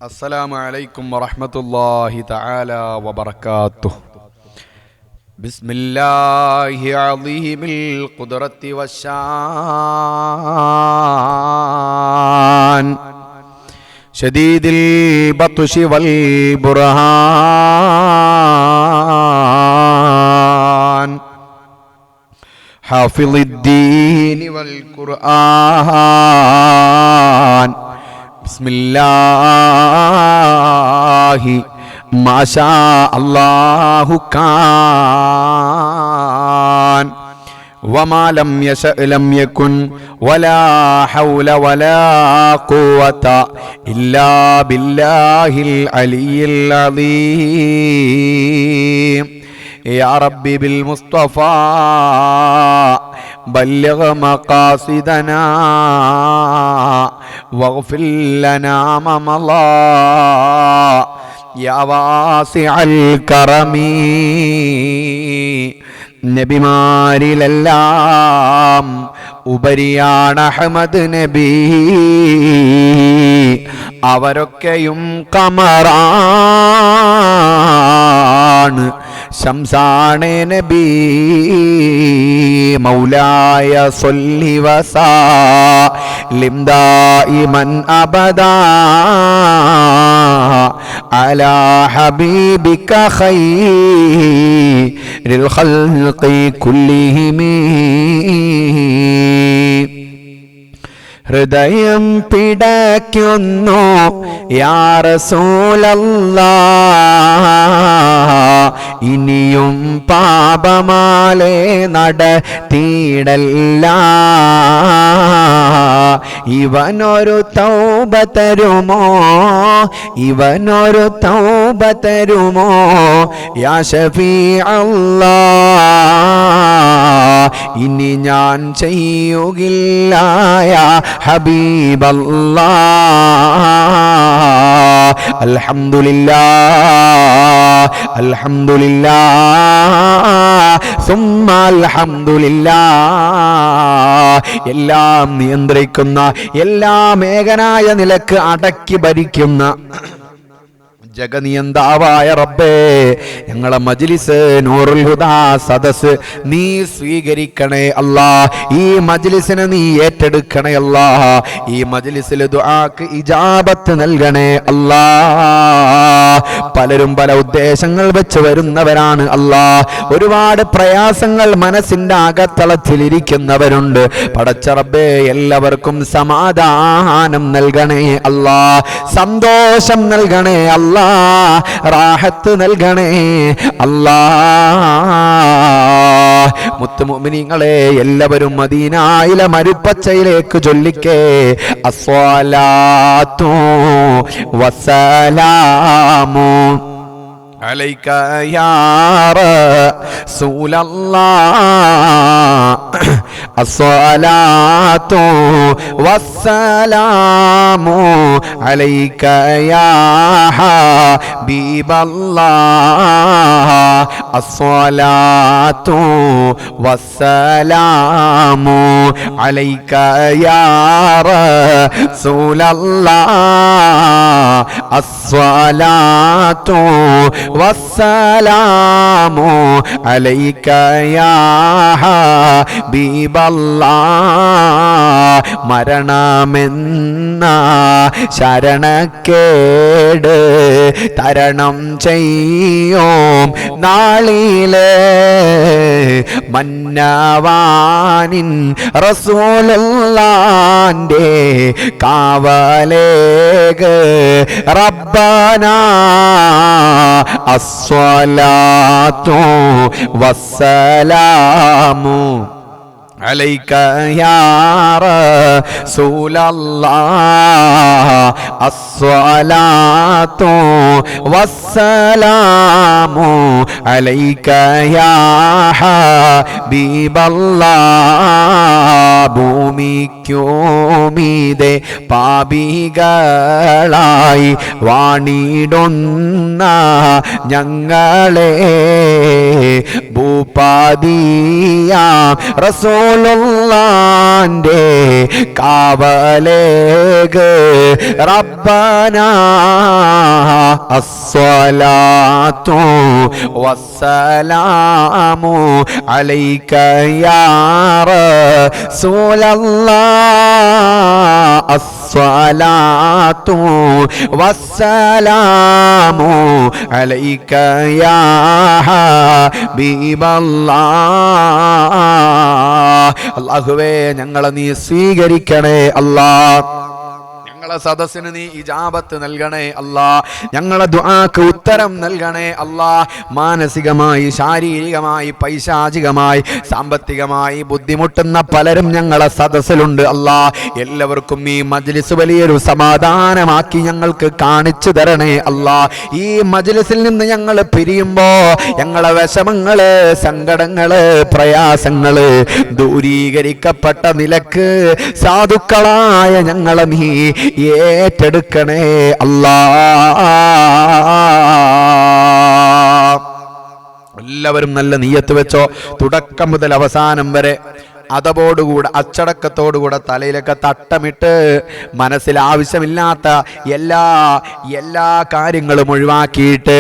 السلام عليكم ورحمة الله تعالى وبركاته. بسم الله عظيم القدرة والشان شديد البطش والبرهان حافظ الدين والقرآن بسم الله ما شاء الله كان وما لم يشأ لم يكن ولا حول ولا قوة إلا بالله العلي العظيم. يا ربي بالمصطفى بلغ مقاصدنا واغفر لنا ما مضى يا واسع الكرم. നബിമാരിലെല്ലാം ഉപരിയാണ് Ahmad നബി, അവരൊക്കെയും ഖമറാണ് ശംസാണ് നബി. മൗലായ സ്വല്ലി വസല്ലിം ദായിമൻ അബദാ അലാ ഹബീബിക ഖൈറിൽ ഖൽഖി കുല്ലിഹിം. ഹൃദയം പിടയ്ക്കുന്നു യാ റസൂലല്ലാഹ്, ഇനിയും പാപമാലേ നടത്തിയിടല്ല. ഇവനൊരു തൗബ തരുമോ, ഇവനൊരു തൗബ തരുമോ യാ ശഫീ അല്ലാഹ്, ഇനി ഞാൻ ചെയ്യുകില്ല യാ ഹബീബല്ലാഹ്. അൽഹംദുലില്ലാഹ് അൽഹംദുലില്ലാഹ് സുമ്മ അൽഹംദുലില്ലാഹ്. എല്ലാം നിയന്ത്രിക്കുന്ന, എല്ലാം ഏകനായ നിലക്ക് അടക്കി ഭരിക്കുന്ന ജഗനിയന്താവായ റബ്ബേ, ഞങ്ങളെ മജ്ലിസ് നൂറുൽ ഹുദാ സദസ് നീ സ്വീകരിക്കണേ അല്ലാ. ഈ മജ്ലിസിനെ നീ ഏറ്റെടുക്കണേ അല്ലാ. ഈ മജ്ലിസിൽ ദുആക്ക് ഇജാബത്ത് നൽകണേ അല്ലാ. പലരും പല ഉദ്ദേശങ്ങൾ വെച്ച് വരുന്നവരാണ് അല്ലാ. ഒരുപാട് പ്രയാസങ്ങൾ മനസ്സിന്റെ അകത്തളത്തിലിരിക്കുന്നവരുണ്ട്. പടച്ച റബ്ബേ, എല്ലാവർക്കും സമാധാനം നൽകണേ അല്ലാ, സന്തോഷം നൽകണേ അല്ലാ, റാഹത്ത് നൽകണേ അല്ലാ. മുത്ത് മുഅ്മിനീങ്ങളെ, എല്ലാവരും മദീനയിലെ മരുപ്പച്ചയിലേക്ക് ചൊല്ലിക്കേ. അസ്സലാത്തു വസ്സലാമു അലൈക യാ റസൂലല്ലാഹ്, അസ്സലാത്തു വസ്സലാമു അലൈക യാ ഹബീബല്ലാഹ്, അസ്സലാത്തു വസ്സലാമു അലൈക യാ റസൂലല്ലാഹ്, അസ്സലാത്തു വസ്സലാമു അലൈക യാ ഹബീബല്ലാഹ്. മരണമെന്ന ശരണക്കേട് തരണം ചെയ്യോം നാളിലെ മന്നവാനിൻ റസൂലുള്ളാന്റെ കാവലേക റബ്ബനാ. അസ്സലാത്തു വസ്സലാമു അലൈക യാ റസൂലല്ലാഹ്, അസ്സലാത്തു വസ്സലാമു അലൈക യാ ഹബീബല്ലാഹ്. ഭൂമിക്കുമീതെ പാപികളായി വാണിടുന്ന ഞങ്ങളെ ഭൂപാദിയാം റസൂൽ റസൂലുള്ളാന്റെ കാവലേക് റബ്ബനാ അസ്സലാത്തു വസ്സലാമു അലൈക യാ റസൂലല്ലാഹ് അസ്സലാത്തു വസ്സലാമു അലൈക യാ ഹബീബല്ലാഹ്. അല്ലാഹുവേ ഞങ്ങളെ നീ സ്വീകരിക്കണേ അല്ലാഹ്. ഞങ്ങളെ സദസ്സിന് നീ ഇജാബത്ത് നൽകണേ അല്ലാ. ഞങ്ങളെ ദുആക്ക് ഉത്തരം നൽകണേ അല്ലാ. മാനസികമായി, ശാരീരികമായി, പൈശാചികമായി, സാമ്പത്തികമായി ബുദ്ധിമുട്ടുന്ന പലരും ഞങ്ങളെ സദസ്സിലുണ്ട് അല്ലാ. എല്ലാവർക്കും ഈ മജ്ലിസ് വലിയൊരു സമാധാനമാക്കി ഞങ്ങൾക്ക് കാണിച്ചു തരണേ അല്ലാ. ഈ മജ്ലിസിൽ നിന്ന് ഞങ്ങൾ പിരിയുമ്പോ ഞങ്ങളെ വിഷമങ്ങള്, സങ്കടങ്ങള്, പ്രയാസങ്ങള് ദൂരീകരിക്കപ്പെട്ട നിലക്ക് സാധുക്കളായ ഞങ്ങളെ നീ ഏറ്റെടുക്കണേ അല്ലാഹ്. എല്ലാവരും നല്ല നിയ്യത്ത് വെച്ചോ. തുടക്കം മുതൽ അവസാനം വരെ അതോടുകൂടെ അച്ചടക്കത്തോടുകൂടെ തലയിലൊക്കെ തട്ടമിട്ട് മനസ്സിൽ ആവശ്യമില്ലാത്ത എല്ലാ കാര്യങ്ങളും ഒഴിവാക്കിയിട്ട്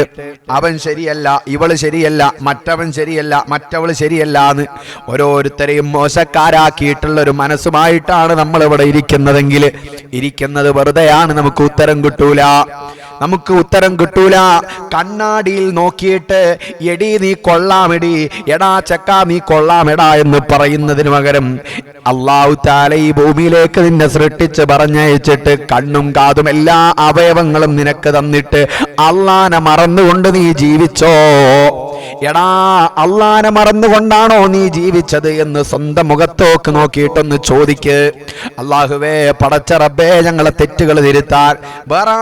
അവൻ ശരിയല്ല, ഇവള് ശരിയല്ല, മറ്റവൻ ശരിയല്ല, മറ്റവള് ശരിയല്ല എന്ന് ഓരോരുത്തരെയും മോശക്കാരാക്കിയിട്ടുള്ള ഒരു മനസ്സുമായിട്ടാണ് നമ്മൾ ഇവിടെ ഇരിക്കുന്നത് വെറുതെയാണ്. നമുക്ക് ഉത്തരം കിട്ടൂല. കണ്ണാടിയിൽ നോക്കിയിട്ട് എടി നീ കൊള്ളാമെടി, എടാ ചക്ക നീ കൊള്ളാമെടാ എന്ന് പറയുന്നതിന് പകരം അല്ലാഹു തആല ഈ ഭൂമിയിലേക്ക് നിന്നെ സൃഷ്ടിച്ച് പറഞ്ഞയച്ചിട്ട് കണ്ണും കാതും എല്ലാ അവയവങ്ങളും നിനക്ക് തന്നിട്ട് അല്ലാഹനെ മറന്നുകൊണ്ട് നീ ജീവിച്ചോ? എടാ അല്ലാഹനെ മറന്നുകൊണ്ടാണോ നീ ജീവിച്ചത് എന്ന് സ്വന്തം മുഖത്തോക്ക് നോക്കിയിട്ടൊന്ന് ചോദിക്ക്. അല്ലാഹുവേ പടച്ച റബ്ബേ, ഞങ്ങളെ തെറ്റുകൾ തിരുത്താൻ, വേറെ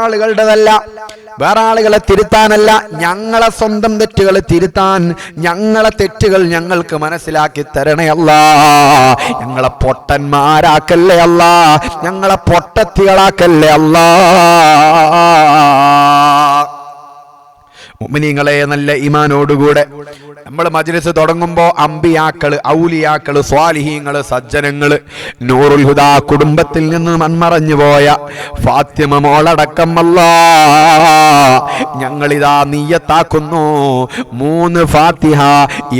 ആളുകളെ തിരുത്താനല്ല, ഞങ്ങളെ സ്വന്തം തെറ്റുകൾ തിരുത്താൻ, ഞങ്ങളെ തെറ്റുകൾ ഞങ്ങൾക്ക് മനസ്സിലാക്കി തരണേ അല്ലാ. ഞങ്ങളെ പൊട്ടന്മാരാക്കല്ലേ അല്ലാ, ഞങ്ങളെ പൊട്ടത്തികളാക്കല്ലേ അല്ലാ. മുഅ്മിനീങ്ങളെ, നല്ല ഈമാനോടുകൂടെ നമ്മൾ മജ്ലിസ് തുടങ്ങുമ്പോൾ അമ്പിയാക്കള്, ഔലിയാക്കള്, സ്വാലിഹീങ്ങള്, സജ്ജനങ്ങള്, നൂറുൽ ഹുദാ കുടുംബത്തിൽ നിന്ന് മൺമറഞ്ഞു പോയ ഫാത്തിമ മോളടക്കം അല്ലാ ഞങ്ങളിതാ നിയ്യത്താക്കുന്നു 3 ഫാത്തിഹ,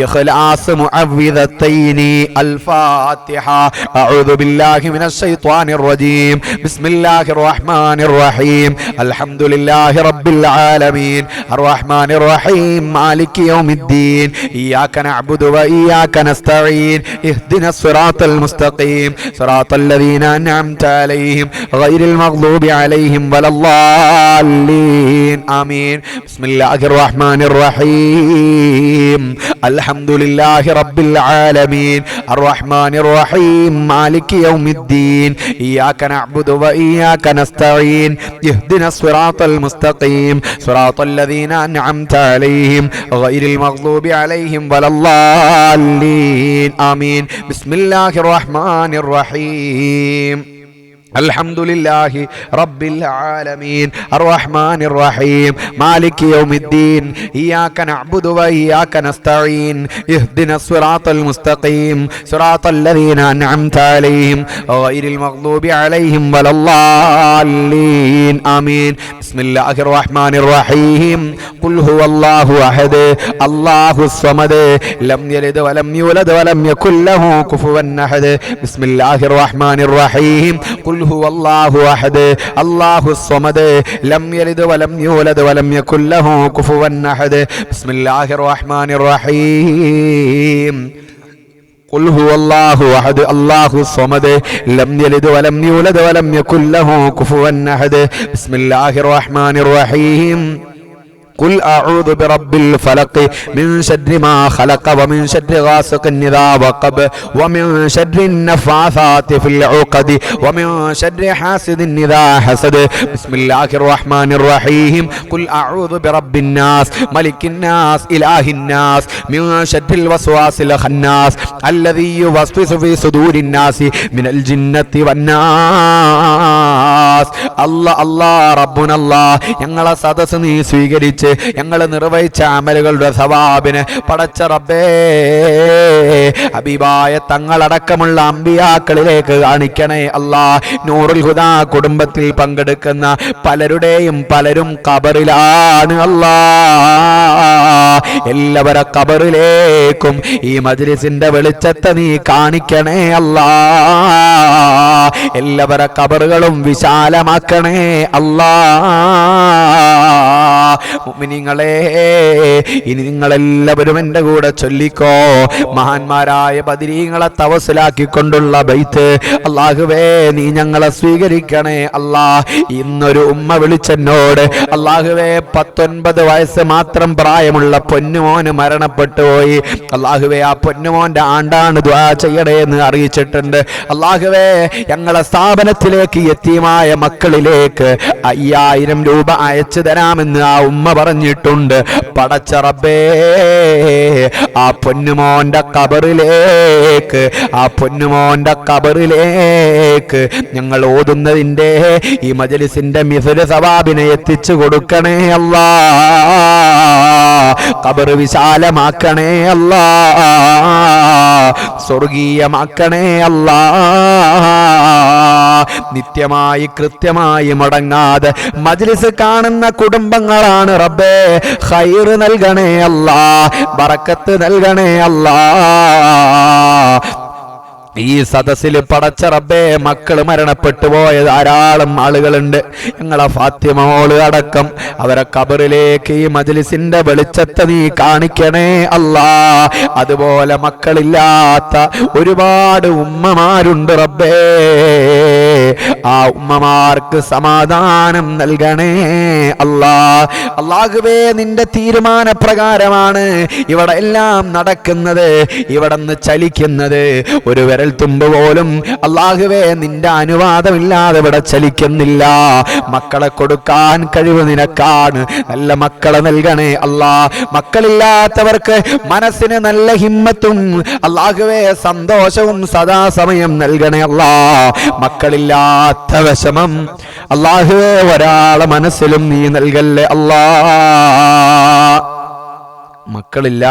ഇഖ്ലാസ്, മുഅവ്വിദത്തൈനി, അൽ ഫാത്തിഹ. അഊദു ബില്ലാഹി മിനശ് ശൈത്വാനിർ റജീം. ബിസ്മില്ലാഹിർ റഹ്മാനിർ റഹീം. അൽഹംദുലില്ലാഹി റബ്ബിൽ ആലമീൻ. അർറഹ്മാനിർ റഹീം. മാലികി യൗമിദ്ദീൻ. إياك نعبد وإياك نستعين. اهدنا الصراط المستقيم صراط الذين أنعمت عليهم غير المغضوب عليهم ولا الضالين آمين. بسم الله الرحمن الرحيم. الحمد لله رب العالمين. الرحمن الرحيم. مالك يوم الدين. إياك نعبد وإياك نستعين. اهدنا الصراط المستقيم صراط الذين أنعمت عليهم غير المغضوب عليهم ولا الضالين آمين. بسم الله الرحمن الرحيم. الحمد لله رب العالمين. الرحمن الرحيم. مالك يوم الدين. إياك نعبد وإياك نستعين. اهدنا الصراط المستقيم صراط الذين أنعمت عليهم غير المغضوب عليهم ولا الضالين آمين. بسم الله الرحمن الرحيم. قل هو الله أحد الله الصمد لم يلد ولم يولد ولم يكن له كفوا أحد. بسم الله الرحمن الرحيم. قل هو الله أحد الله الصمد لم يلد ولم يولد ولم يكن له كفوا أحد. بسم الله الرحمن الرحيم. قل هو الله أحد الله الصمد لم يلد ولم يولد ولم يكن له كفوا أحد. بسم الله الرحمن الرحيم. قل أعوذ برب الفلق من شر ما خلق ومن شر غاسق إذا وقب ومن شر النفاثات في العقد ومن شر حاسد إذا حسد. بسم الله الرحمن الرحيم. قل أعوذ برب الناس ملك الناس إله الناس من شر الوسواس الخناس الذي يوسوس في صدور الناس من الجنة والناس. അല്ലാ റബ്ബുനല്ലാ ഞങ്ങളെ സദസ്സ് നീ സ്വീകരിച്ച് ഞങ്ങൾ നിർവഹിച്ച അമലുകളുടെ സവാബിന് പടച്ച റബ്ബേ ഹബീബായ തങ്ങളടക്കമുള്ള അമ്പിയാക്കളിലേക്ക് കാണിക്കണേ അല്ലാ. നൂറുൽ ഹുദാ കുടുംബത്തിൽ പങ്കെടുക്കുന്ന പലരും ഖബറിലാണ് അല്ലാ. എല്ലാവരുടെ ഖബറിലേക്കും ഈ മജ്ലിസിന്റെ വെളിച്ചത്തെ നീ കാണിക്കണേ അല്ലാ. എല്ലാവരുടെ ഖബറുകളും വിശാലമാക്കണേ അല്ലാ. മുഅ്മിനീങ്ങളെ ഇനി നിങ്ങളെല്ലാവരും എൻ്റെ കൂടെ ചൊല്ലിക്കോ, മഹാന്മാരായ ബദരീങ്ങളെ തവസ്സുലാക്കിക്കൊണ്ടുള്ള ബൈത്ത്. അല്ലാഹുവേ നീ ഞങ്ങളെ സ്വീകരിക്കണേ അല്ലാ. ഇന്നൊരു ഉമ്മ വിളിച്ചെന്നോട്, അല്ലാഹുവേ 19 വയസ്സ് മാത്രം പ്രായമുള്ള പൊന്നുമോന് മരണപ്പെട്ടു പോയി. അല്ലാഹുവേ ആ പൊന്നുമോന്റെ ആണ്ടാണ് ദുആ ചെയ്യണേ എന്ന് അറിയിച്ചിട്ടുണ്ട്. അല്ലാഹുവേ ഞങ്ങളെ സ്ഥാപനത്തിലേക്ക് യതീമായ മക്കളിലേക്ക് 5000 രൂപ അയച്ചു തരാമെന്ന് ആ ഉമ്മ പറഞ്ഞിട്ടുണ്ട്. പടച്ച റബ്ബേ ആ പൊന്നുമോന്റെ ഖബറിലേക്ക് ഞങ്ങൾ ഓതുന്നതിന്റെ ഈ മജ്ലിസിന്റെ മിസ്ല് സവാബിനെ എത്തിച്ചു കൊടുക്കണേ അല്ലാ. ഖബർ വിശാലമാക്കണേ അല്ലാ, സ്വർഗീയമാക്കണേ അല്ലാ. നിത്യമായി കൃത്യമായി മുടങ്ങാതെ മജ്ലിസ് കാണുന്ന കുടുംബങ്ങളാണ് റബ്ബേ. ഖൈർ നൽകണേ അല്ലാ, ബറക്കത്ത് നൽകണേ അല്ലാ. ഈ സദസ്സിൽ പടച്ച റബ്ബേ മക്കൾ മരണപ്പെട്ടു പോയ ധാരാളം ആളുകളുണ്ട്. ഞങ്ങളെ ഫാത്തിമ മോള് അടക്കം അവരെ ഖബറിലേക്ക് ഈ മജ്ലിസിന്റെ വെളിച്ചത്തെ നീ കാണിക്കണേ അല്ലാ. അതുപോലെ മക്കളില്ലാത്ത ഒരുപാട് ഉമ്മമാരുണ്ട് റബ്ബേ. ആ ഉമ്മമാർക്ക് സമാധാനം നൽകണേ അല്ലാ. അല്ലാഹുവേ നിന്റെ തീരുമാനപ്രകാരമാണ് ഇവിടെ എല്ലാം നടക്കുന്നത്, ഇവിടെ നിന്ന് ചലിക്കുന്നത്. ഒരു തുമ്പ് പോലും അല്ലാഹുവേ നിന്റെ അനുവാദമില്ലാതെ ഇവിടെ ചലിക്കുന്നില്ല. മക്കളെ കൊടുക്കാൻ കഴിവ് നിനക്കാണ്. നല്ല മക്കളെ നൽകണേ അല്ലാ. മക്കളില്ലാത്തവർക്ക് മനസ്സിന് നല്ല ഹിമ്മത്തും അല്ലാഹുവേ സന്തോഷവും സദാസമയം നൽകണേ അല്ലാ. മക്കളില്ലാത്ത വിഷമം അല്ലാഹുവേ ഒരാളെ മനസ്സിലും നീ നൽകല്ലേ അല്ലാ. മക്കളില്ല,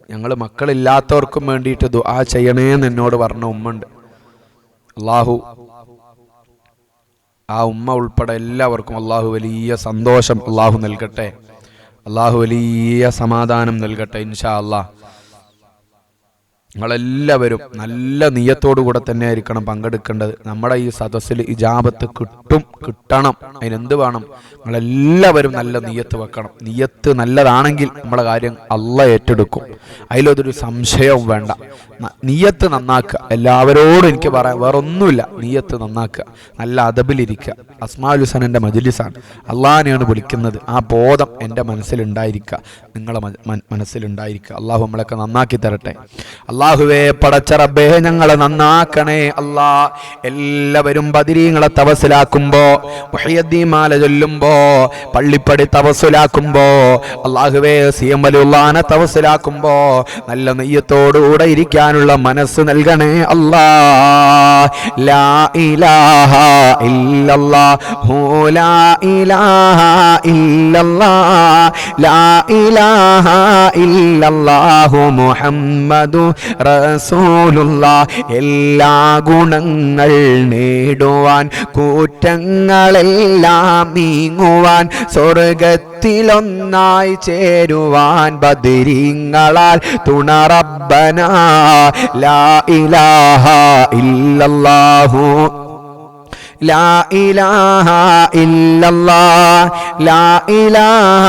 ഞങ്ങൾ മക്കളില്ലാത്തവർക്കും വേണ്ടിയിട്ട് ദുആ ചെയ്യണേന്ന് എന്നോട് പറഞ്ഞ ഉമ്മണ്ട്. അല്ലാഹു ആ ഉമ്മ ഉൾപ്പെടെ എല്ലാവർക്കും അല്ലാഹു വലിയ സന്തോഷം അല്ലാഹു നൽകട്ടെ. അല്ലാഹു വലിയ സമാധാനം നൽകട്ടെ ഇൻഷാ അല്ലാഹ്. നിങ്ങളെല്ലാവരും നല്ല നിയ്യത്തോടു കൂടെ തന്നെ ആയിരിക്കണം പങ്കെടുക്കേണ്ടത്. നമ്മുടെ ഈ സദസ്സിൽ ഇജാബത്ത് കിട്ടണം. അതിനെന്ത് വേണം? നിങ്ങളെല്ലാവരും നല്ല നിയ്യത്ത് വെക്കണം. നിയ്യത്ത് നല്ലതാണെങ്കിൽ നമ്മുടെ കാര്യം അല്ലാഹ് ഏറ്റെടുക്കും. അതിലൊരു സംശയവും വേണ്ട. നിയ്യത്ത് നന്നാക്കുക. എല്ലാവരോടും എനിക്ക് പറയാം, വേറൊന്നുമില്ല, നിയ്യത്ത് നന്നാക്കുക, നല്ല അദബിലിരിക്കുക. അസ്മാഉൽ ഹുസ്നന്റെ മജ്ലിസാണ്, അള്ളാഹിനെയാണ് വിളിക്കുന്നത്. ആ ബോധം എൻ്റെ മനസ്സിലുണ്ടായിരിക്കുക, നിങ്ങളെ മനസ്സിലുണ്ടായിരിക്കുക. അള്ളാഹു നമ്മളൊക്കെ നന്നാക്കി തരട്ടെ. അല്ലാഹുവേ പടച്ച റബ്ബേ ഞങ്ങളെ നന്നാക്കണേ അല്ലാ. എല്ലാവരും ബദരീങ്ങളെ തവസ്സുലാക്കുമ്പോ, മുഹയ്യദ്ദീൻ മാല ചൊല്ലുമ്പോ, പള്ളിപ്പടി തവസ്സുലാക്കുമ്പോ, അല്ലാഹുവേ സിയം വലിയുള്ളാനെ തവസ്സുലാക്കുമ്പോ നല്ല നെയ്യത്തോടുകൂടെ ഇരിക്കാനുള്ള മനസ്സ് നൽകണേ അല്ലാ. ലാ ഇലാഹ ഇല്ലല്ലാഹു ലാ ഇലാഹ ഇല്ലല്ലാഹ് ലാ ഇലാഹ ഇല്ലല്ലാഹു മുഹമ്മദു റസൂലുള്ളാഹ്. എല്ലാ ഗുണങ്ങൾ നേടുവാൻ, കൂറ്റങ്ങളെല്ലാം നീങ്ങുവാൻ, സ്വർഗത്തിലൊന്നായി ചേരുവാൻ ബദരീങ്ങളാൽ തുണ റബ്ബനാ. ലാ ഇലാഹ ഇല്ലല്ലാഹു ലാ ഇലാഹ ഇല്ലല്ലാഹ് ലാ ഇലാഹ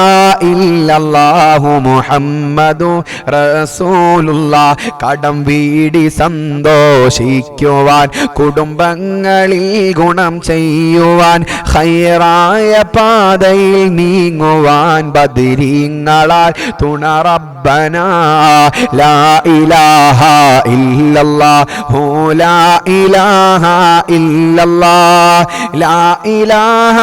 ഇല്ലല്ലാഹു മുഹമ്മദു റസൂലുള്ളാഹ്. കടം വീടി സന്തോഷിക്കുവാൻ, കുടുംബങ്ങളിൽ ഗുണം ചെയ്യുവാൻ, ഖൈറായ പാതയിൽ നീങ്ങുവാൻ ബദരീങ്ങളാൽ തുണ റബ്ബനാ. ലാ ഇലാഹ ഇല്ലല്ലാഹു ലാ ഇലാഹ ഇല്ലല്ലാഹ് ലാ ഇലാഹ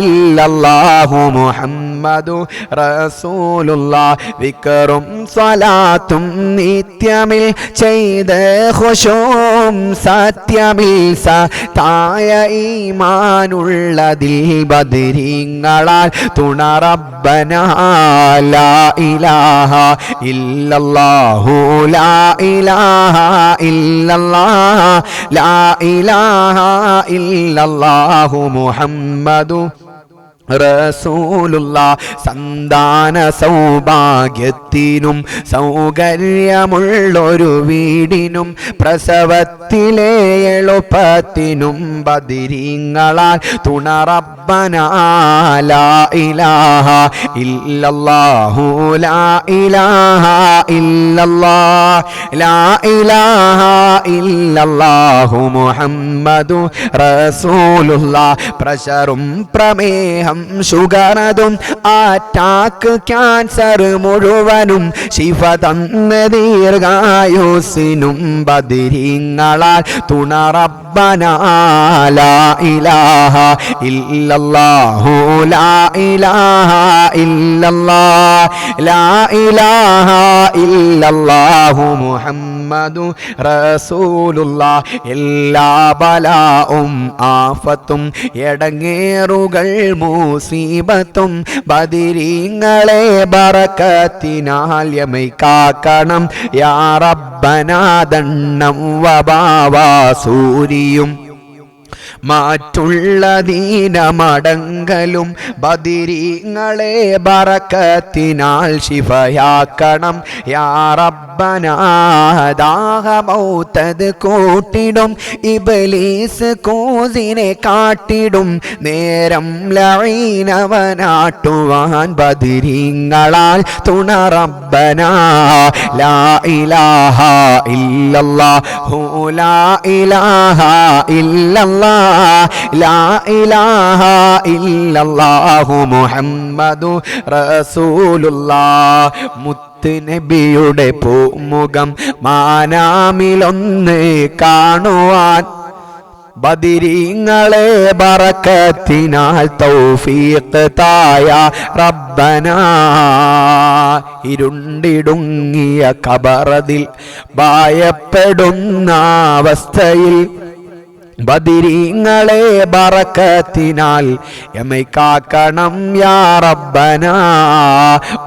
ഇല്ലല്ലാഹു മുഹമ്മദു റസൂലുള്ളാഹ് വിക്റും സ്വലാത്തും നിത്യമിൽ ചെയ്ത് ഖുശൂഉം സത്യമിൽ സതായ ഈമാനുള്ളതിൽ ബദരീങ്ങളാൽ തുണ റബ്ബനാ ലാ ഇലാഹ ഇല്ലല്ലാഹു ലാ ഇലാഹ ഇല്ലല്ലാഹ് ലാ ഇലാഹ ഇല്ലല്ലാഹു മുഹമ്മദു റസൂലുള്ളാഹ് സന്താന സൗഭാഗ്യത്തിനും സൗകര്യമുള്ളൊരു വീടിനും പ്രസവത്തിലെ എളുപ്പത്തിനും ബദരീങ്ങളാൽ തുണ റബ്ബനാ ലാ ഇലാഹ ഇല്ലല്ലാഹു ലാ ഇലാഹ ഇല്ലല്ലാഹ് ലാ ഇലാഹ ഇല്ലല്ലാഹു മുഹമ്മദു റസൂലുള്ളാഹ് പ്രഷറും പ്രമേഹം ഷുഗറതും അറ്റാക്ക് ക്യാൻസർ മുഴുവനും ശിഫ തന്ന ദീർഘായുസിനും ബദരീങ്ങളാൽ തുണ റബ്ബനാ ലാ ഇലാഹ ഇല്ലല്ലാഹു ലാ ഇലാഹ ഇല്ലല്ലാഹ് ലാ ഇലാഹ ഇല്ലല്ലാഹു മുഹമ്മദു റസൂലുള്ളാഹ് എല്ലാ ബലാഉം ആഫത്തും എടങ്ങേറുകൾ മുസീബത്തും ബദരീങ്ങളെ ബറക്കത്തിനാൽ യമൈ കാക്കണം യാ റബ്ബനാ ദണ്ണം വബാവാ സൂരിയും മാറ്റുള്ള ദീനമടങ്കലും ബദരീങ്ങളെ ബറക്കത്തിനാൽ ശിഫയാക്കണം യാ റബ്ബനാ ദാഹമൗതത് കൂട്ടിടും ഇബ്ലീസ് കൂസിനെ കാട്ടിടും നേരം ലഈനവനാട്ടുവാൻ ബദരീങ്ങളാൽ തുണ റബ്ബനാ ലാ ഇലാഹ ഇല്ലല്ലാഹു ലാ ഇലാഹ ഇല്ലല്ലാഹ് ലാ ഇലാഹ ഇല്ലല്ലാഹു മുഹമ്മദു റസൂലുള്ളാഹ് മുത്ത് നബിയുടെ പൂമുഖം മാനാമിലൊന്ന് കാണുവാൻ ബദരീങ്ങളെ ബറക്കത്തിനാൽ തൗഫീഖ് തായ റബ്ബനാ ഇരുണ്ടിടുങ്ങിയ ഖബറതിൽ ഭയപ്പെടുന്ന അവസ്ഥയിൽ ബദരീങ്ങളെ ബറക്കത്തിനാൽ യമൈ കാക്കണം യാ റബ്ബനാ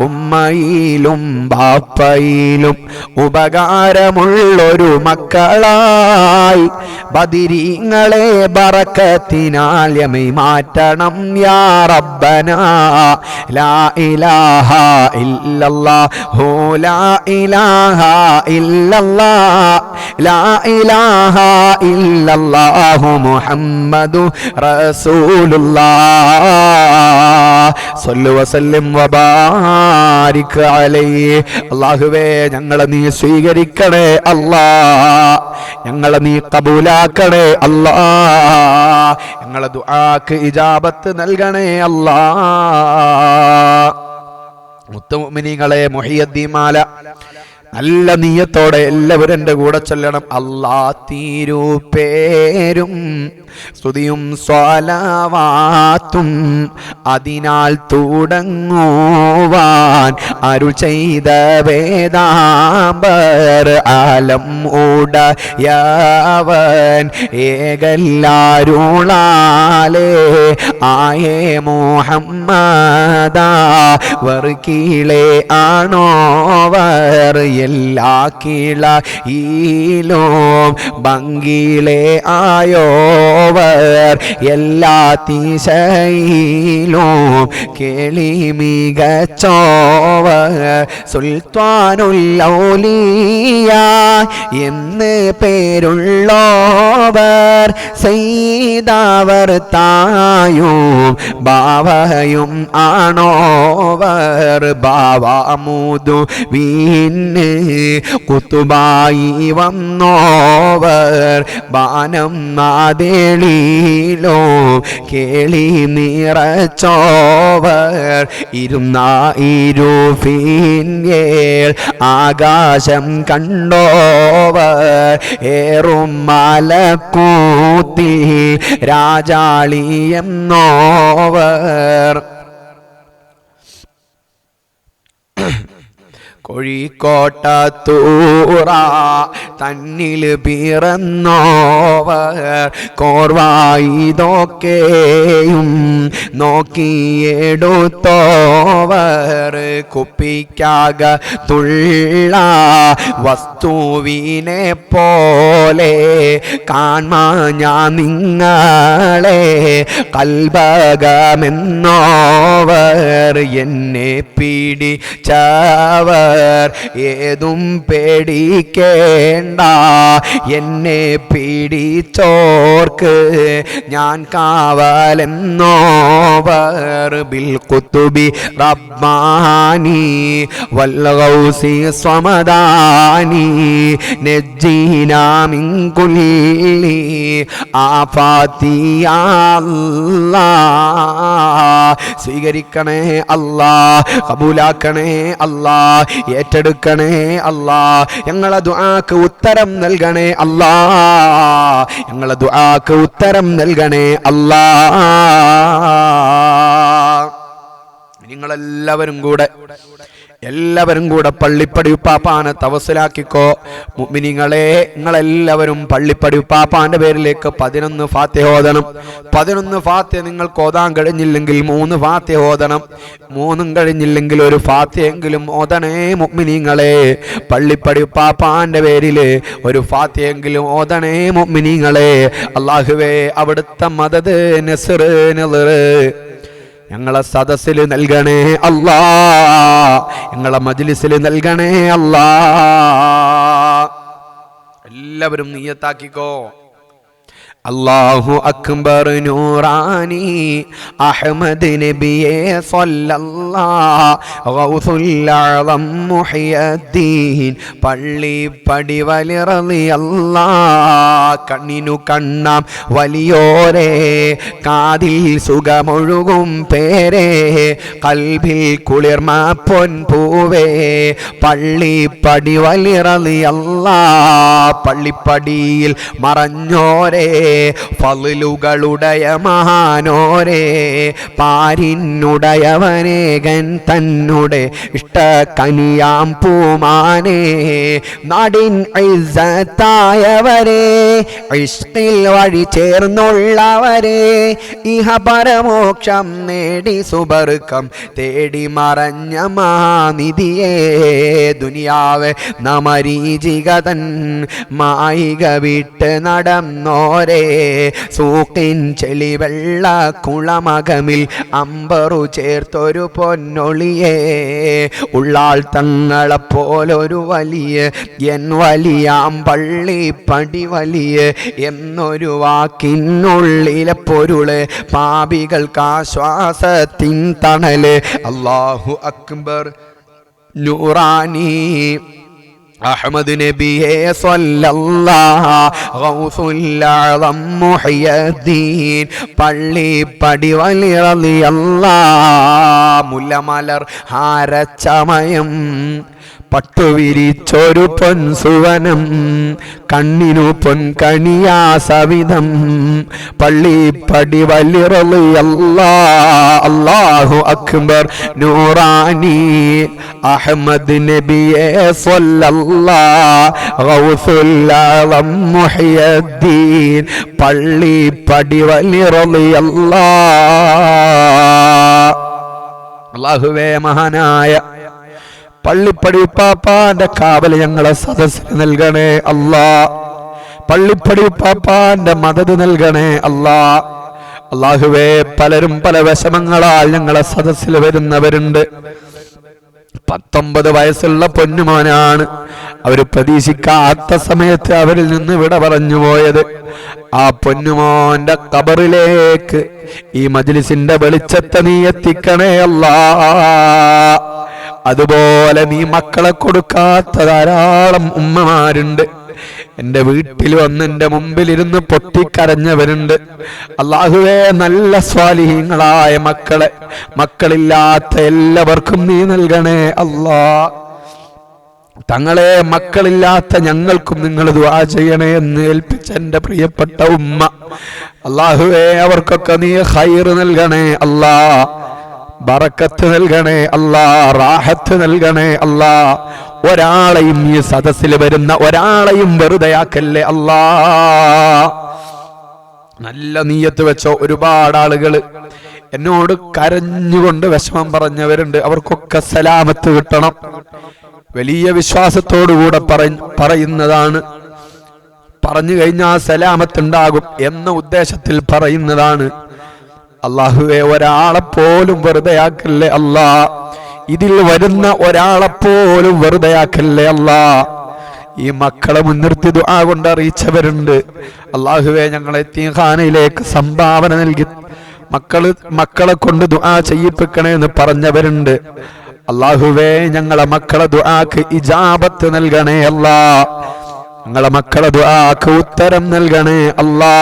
ഉമ്മയിലും ബാപ്പയിലും ഉപകാരമുള്ളൊരു മക്കളായി ബദരീങ്ങളെ ബറക്കത്തിനാൽ യമൈ മാറ്റണം യാ റബ്ബനാ ലാ ഇലാഹ ഇല്ലല്ലാഹു ലാ ഇലാഹ ഇല്ലല്ലാഹ് ലാ ഇലാഹ ഇല്ലല്ലാഹ് മുഹമ്മദു റസൂലുള്ളാഹ് സ്വല്ലു വസല്ലിം വബാരിക് അലൈഹി അല്ലാഹുവേ ഞങ്ങളെ നീ സ്വീകരിക്കണേ അല്ലാഹ് ഞങ്ങളെ നീ കബൂലാക്കണേ അല്ലാഹ് ഞങ്ങളെ ദുആക്ക് ഇജാബത്ത് നൽകണേ അല്ലാഹ് മുത്തുമുഅ്മിനീങ്ങളെ മുഹിയുദ്ദീൻ മാല നല്ല നീയത്തോടെ എല്ലാവരും എൻ്റെ കൂടെ ചൊല്ലണം അല്ലാ തിരുപേരും സ്തുതിയും സ്വലാവാത്തും അതിനാൽ തുടങ്ങുവാൻ അരുൾ ചെയ്ത വേദാംബർ ആലം ഉടയവൻ ഏകല്ലാരുളാലേ ആയേ മുഹമ്മദാ വർക്കീളെ ആണോവർ എല്ലാ കീളയിലും ഭംഗിയിലെ ആയോവർ എല്ലാ തീശയിലും കേളി മികച്ചോവർ സുൽത്താനുല്ലൗലിയ എന്ന് പേരുള്ളോവർ സയ്യിദാവർ തായും ബാവയും ആണോവർ ബാവാമുദു വീന് കുത്തുബായി വന്നോവർ ബാനം നാദേ കേളിയിലോ കേളി നിറച്ചോവർ ഇരുന്നായിരുഫിൻയേൾ ആകാശം കണ്ടോവർ ഏറും മലക്കൂത്തിൽ രാജാളിയെന്നോവർ കോഴിക്കോട്ടത്തൂറ തന്നിൽ പിറന്നോവർ കോർവായിതൊക്കെയും നോക്കിയെടുത്തോവർ കുപ്പിക്കകത്തുള്ള വസ്തുവിനെ പോലെ കാൺമാ ഞാൻ നിങ്ങളെ കൽബകമെന്നോവർ എന്നെ പിടിച്ചവർ ഏതും പേടിക്കേണ്ട എന്നെ പിടിച്ചോർക്ക് ഞാൻ കാവലെന്നോവർ ബിൽ ഖുതുബി റബ്ബാനി വൽ ഗൗസി സ്വമദാനി നജ്ജീനാ മിൻ കുല്ലി ആഫാതി യാ അല്ലാഹ് സ്വീകരിക്കണേ അല്ലാഹ് കബൂലാക്കണേ അല്ലാഹ് ഏറ്റെടുക്കണേ അല്ലാഹ് ഞങ്ങളെ ദുആക്ക് ഉത്തരം നൽകണേ അല്ലാഹ് ഞങ്ങളെ ദുആക്ക് ഉത്തരം നൽകണേ അല്ലാഹ് നിങ്ങളെല്ലാവരും കൂടെ പള്ളിപ്പടി ഉപ്പാപ്പാനെ തവസ്സുലാക്കിക്കോ മുഅ്മിനീങ്ങളെ നിങ്ങളെല്ലാവരും പള്ളിപ്പടി ഉപ്പാപ്പാന്റെ പേരിലേക്ക് 11 ഫാത്തിഹ ഓതണം 11 ഫാത്തിഹ നിങ്ങൾക്ക് ഓതാൻ കഴിഞ്ഞില്ലെങ്കിൽ 3 ഫാത്തിഹ ഓതണം 3 കഴിഞ്ഞില്ലെങ്കിൽ ഒരു ഫാത്തിഹയെങ്കിലും ഓതണേ മുഅ്മിനീങ്ങളെ പള്ളിപ്പടി ഉപ്പാപ്പാന്റെ പേരിൽ ഒരു ഫാത്തിഹയെങ്കിലും ഓതണേ മുഅ്മിനീങ്ങളെ അല്ലാഹുവേ അവിടുത്തെ മദദ് നസ്ർ നളർ ഞങ്ങളെ സദസ്സിൽ നൽകണേ അല്ലാഹ് ഞങ്ങളെ മജ്ലിസിൽ നൽകണേ അല്ലാഹ് എല്ലാവരും നിയ്യത്താക്കിക്കോ അല്ലാഹു അക്ബർ നൂറാനി അഹ്മദ് നബിയെ സ്വല്ലല്ലാഹു ഗൗസുൽ അഅ്ളം മുഹയ്യദ്ദീൻ പള്ളിപ്പടി വലി റളിയല്ലാഹ് കണ്ണിനു കണ്ണാം വലിയോരേ കാതിൽ സുഖമൊഴുകും പേരേ കൽബിൽ കുളിർമ പൊൻപൂവേ പള്ളിപ്പടി വലി റളിയല്ലാഹ് പള്ളിപ്പടിയിൽ മറഞ്ഞോരേ ഫളുകളുടയ മഹാനോരേ പാരിനുടയവനേകൻ തന്നുടെ ഇഷ്ടകനിയാം പൂമാനേ നാടിൻ ഇസ്സത്തായവരേ ഇഷ്കിൽ വഴി ചേർന്നുള്ളവരേ ഇഹ പരമോക്ഷം നേടി സുബർക്കം തേടി മറഞ്ഞ മാനിധിയേ ദുനിയാവെ നമരീചികതൻ മായിക വിട്ട് നടന്നോരേ സൂക്കിൻ ചെളി വെള്ള കുളമകമിൽ അമ്പറു ചേർത്തൊരു പൊന്നൊളിയേ ഉള്ളാൾ തങ്ങളെപ്പോലൊരു വലിയ എൻ വലിയാം പള്ളിപ്പടി വലിയ എന്നൊരു വാക്കിനുള്ളിലെ പൊരുള് പാപികൾക്ക് ആശ്വാസത്തിൻ തണല് അല്ലാഹു അക്ബർ നൂറാനി അഹ്മദ് നബിയെ സ്വല്ലല്ലാഹു ഗൗസുൽ അഅ്ളം മുഹയ്യദ്ദീൻ പള്ളിപ്പടി വലി റളിയല്ലാഹ് മുല്ലമലർ ഹാരച്ചമയം പട്ടുവിരിച്ചൊരു പൊൻസുവനം കണ്ണിനു പൊൻകണിയാ സവിധം പള്ളിപ്പടി വലി റളിയല്ലാഹ് അല്ലാഹു അക്ബർ നൂറാനി അഹ്മദ് നബിയെ സ്വല്ലല്ലാഹു ഗൗസുൽ അഅ്ളം മുഹയ്യദ്ദീൻ പള്ളിപ്പടി വലി റളിയല്ലാഹ് അല്ലാഹുവേ മഹാനായ പള്ളിപ്പടി ഉപ്പാപ്പാന്റെ കാവൽ ഞങ്ങളെ സദസ്സിന് നൽകണേ അല്ലാഹ് പള്ളിപ്പടി ഉപ്പാപ്പാന്റെ മദദ് നൽകണേ അല്ലാഹ് അല്ലാഹുവേ പലരും പല വിഷമങ്ങളാൽ ഞങ്ങളെ സദസ്സിൽ വരുന്നവരുണ്ട് 19 വയസ്സുള്ള പൊന്നുമോനാണ് അവര് പ്രതീക്ഷിക്കാത്ത സമയത്ത് അവരിൽ നിന്ന് വിട പറഞ്ഞു പോയത് ആ പൊന്നുമോന്റെ ഖബറിലേക്ക് ഈ മജ്ലിസിന്റെ വെളിച്ചത്തെ നീ എത്തിക്കണേ അല്ലാഹ് അതുപോലെ നീ മക്കളെ കൊടുക്കാത്ത ധാരാളം ഉമ്മമാരുണ്ട് എൻ്റെ വീട്ടിൽ വന്ന് എൻ്റെ മുമ്പിലിരുന്ന് പൊട്ടിക്കരഞ്ഞവരുണ്ട്. അല്ലാഹുവേ, നല്ല സ്വാലിഹീങ്ങളായ മക്കളില്ലാത്ത എല്ലാവർക്കും നീ നൽകണേ അല്ലാ. തങ്ങളെ മക്കളില്ലാത്ത ഞങ്ങൾക്കും നിങ്ങൾ ദുആ ചെയ്യണേ എന്ന് ഏൽപ്പിച്ച എൻ്റെ പ്രിയപ്പെട്ട ഉമ്മ, അല്ലാഹുവേ, അവർക്കൊക്കെ നീ ഖൈർ നൽകണേ അല്ലാ, ബറക്കത്ത് നൽകണേ അല്ലാ, റാഹത്ത് നൽകണേ അല്ലാ. ഒരാളെയും ഈ സദസ്സിൽ വരുന്ന ഒരാളെയും വെറുതെയാക്കല്ലേ അല്ലാ. നല്ല നീയത്ത് വെച്ചോ. ഒരുപാട് ആളുകൾ എന്നോട് കരഞ്ഞുകൊണ്ട് വിഷമം പറഞ്ഞവരുണ്ട്. അവർക്കൊക്കെ സലാമത്ത് കിട്ടണം. വലിയ വിശ്വാസത്തോടുകൂടെ പറയുന്നതാണ്. പറഞ്ഞു കഴിഞ്ഞാൽ സലാമത്തുണ്ടാകും എന്ന ഉദ്ദേശത്തിൽ പറയുന്നതാണ്. അല്ലാഹുവേ, ഒരാളെപ്പോലും വെറുതെയാക്കല്ലേ അല്ലാ. ഇതിൽ വരുന്ന ഒരാളെപ്പോലും വെറുതെയാക്കല്ലേ അല്ലാ. ഈ മക്കളെ മുൻനിർത്തി ദുആ കൊണ്ട് അറിയിച്ചവരുണ്ട്. അല്ലാഹുവേ, ഞങ്ങളെ യതീംഖാനയിലേക്ക് സംഭാവന നൽകി മക്കളെ കൊണ്ട് ദുആ ചെയ്യിപ്പിക്കണേ എന്ന് പറഞ്ഞവരുണ്ട്. അല്ലാഹുവേ, ഞങ്ങളെ മക്കളെ ദുആക്ക് ഇജാബത്ത് നൽകണേ അല്ലാ. ഞങ്ങളെ മക്കളെ ദുആക്ക് ഉത്തരം നൽകണേ അല്ലാ.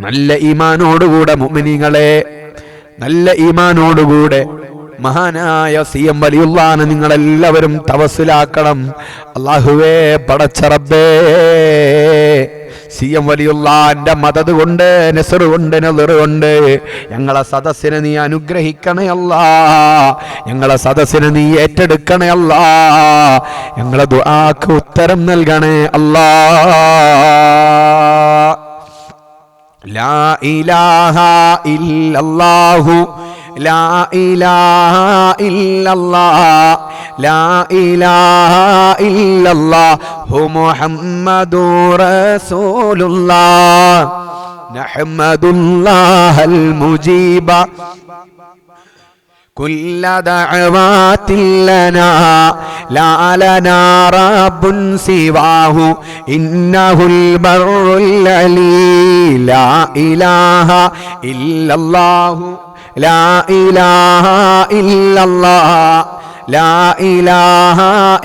നല്ല ഈമാനോടുകൂടെ മുഅ്മിനീങ്ങളെ, നല്ല ഈമാനോടുകൂടെ മഹാനായ CM വലിയുള്ളാനെ നിങ്ങളെല്ലാവരും തവസ്സിലാക്കണം. അല്ലാഹുവേ, പടച്ച റബ്ബേ, CM വലിയുള്ളാന്റെ മദദ് കൊണ്ട്, നസ്ർ കൊണ്ട്, നദർ കൊണ്ട് ഞങ്ങളെ സദസ്സിനെ നീ അനുഗ്രഹിക്കണേ അല്ലാ. ഞങ്ങളെ സദസ്സിനെ നീ ഏറ്റെടുക്കണേ അല്ലാ. ഞങ്ങളെ ദുആക്ക് ഉത്തരം നൽകണേ അല്ലാ. ലാ ഇലാഹ ഇല്ലല്ലാഹു, ലാ ഇലാഹ ഇല്ലല്ലാഹ്, ലാ ഇലാഹ ഇല്ലല്ലാഹു മുഹമ്മദുർ റസൂലുള്ളാഹ്. നഹ്മദുല്ലാഹൽ മുജീബ കുല്ല ദഅവാതിൻ ലനാ, ലാ ലനാ റബ്ബുൻ സിവാഹു ഇന്നഹുൽ ബർറുൽ അലീ. ലാ ഇലാഹ ഇല്ലല്ലാഹു, ലാ ഇലാഹ ഇല്ലല്ലാഹ്, ലാ ഇലാഹ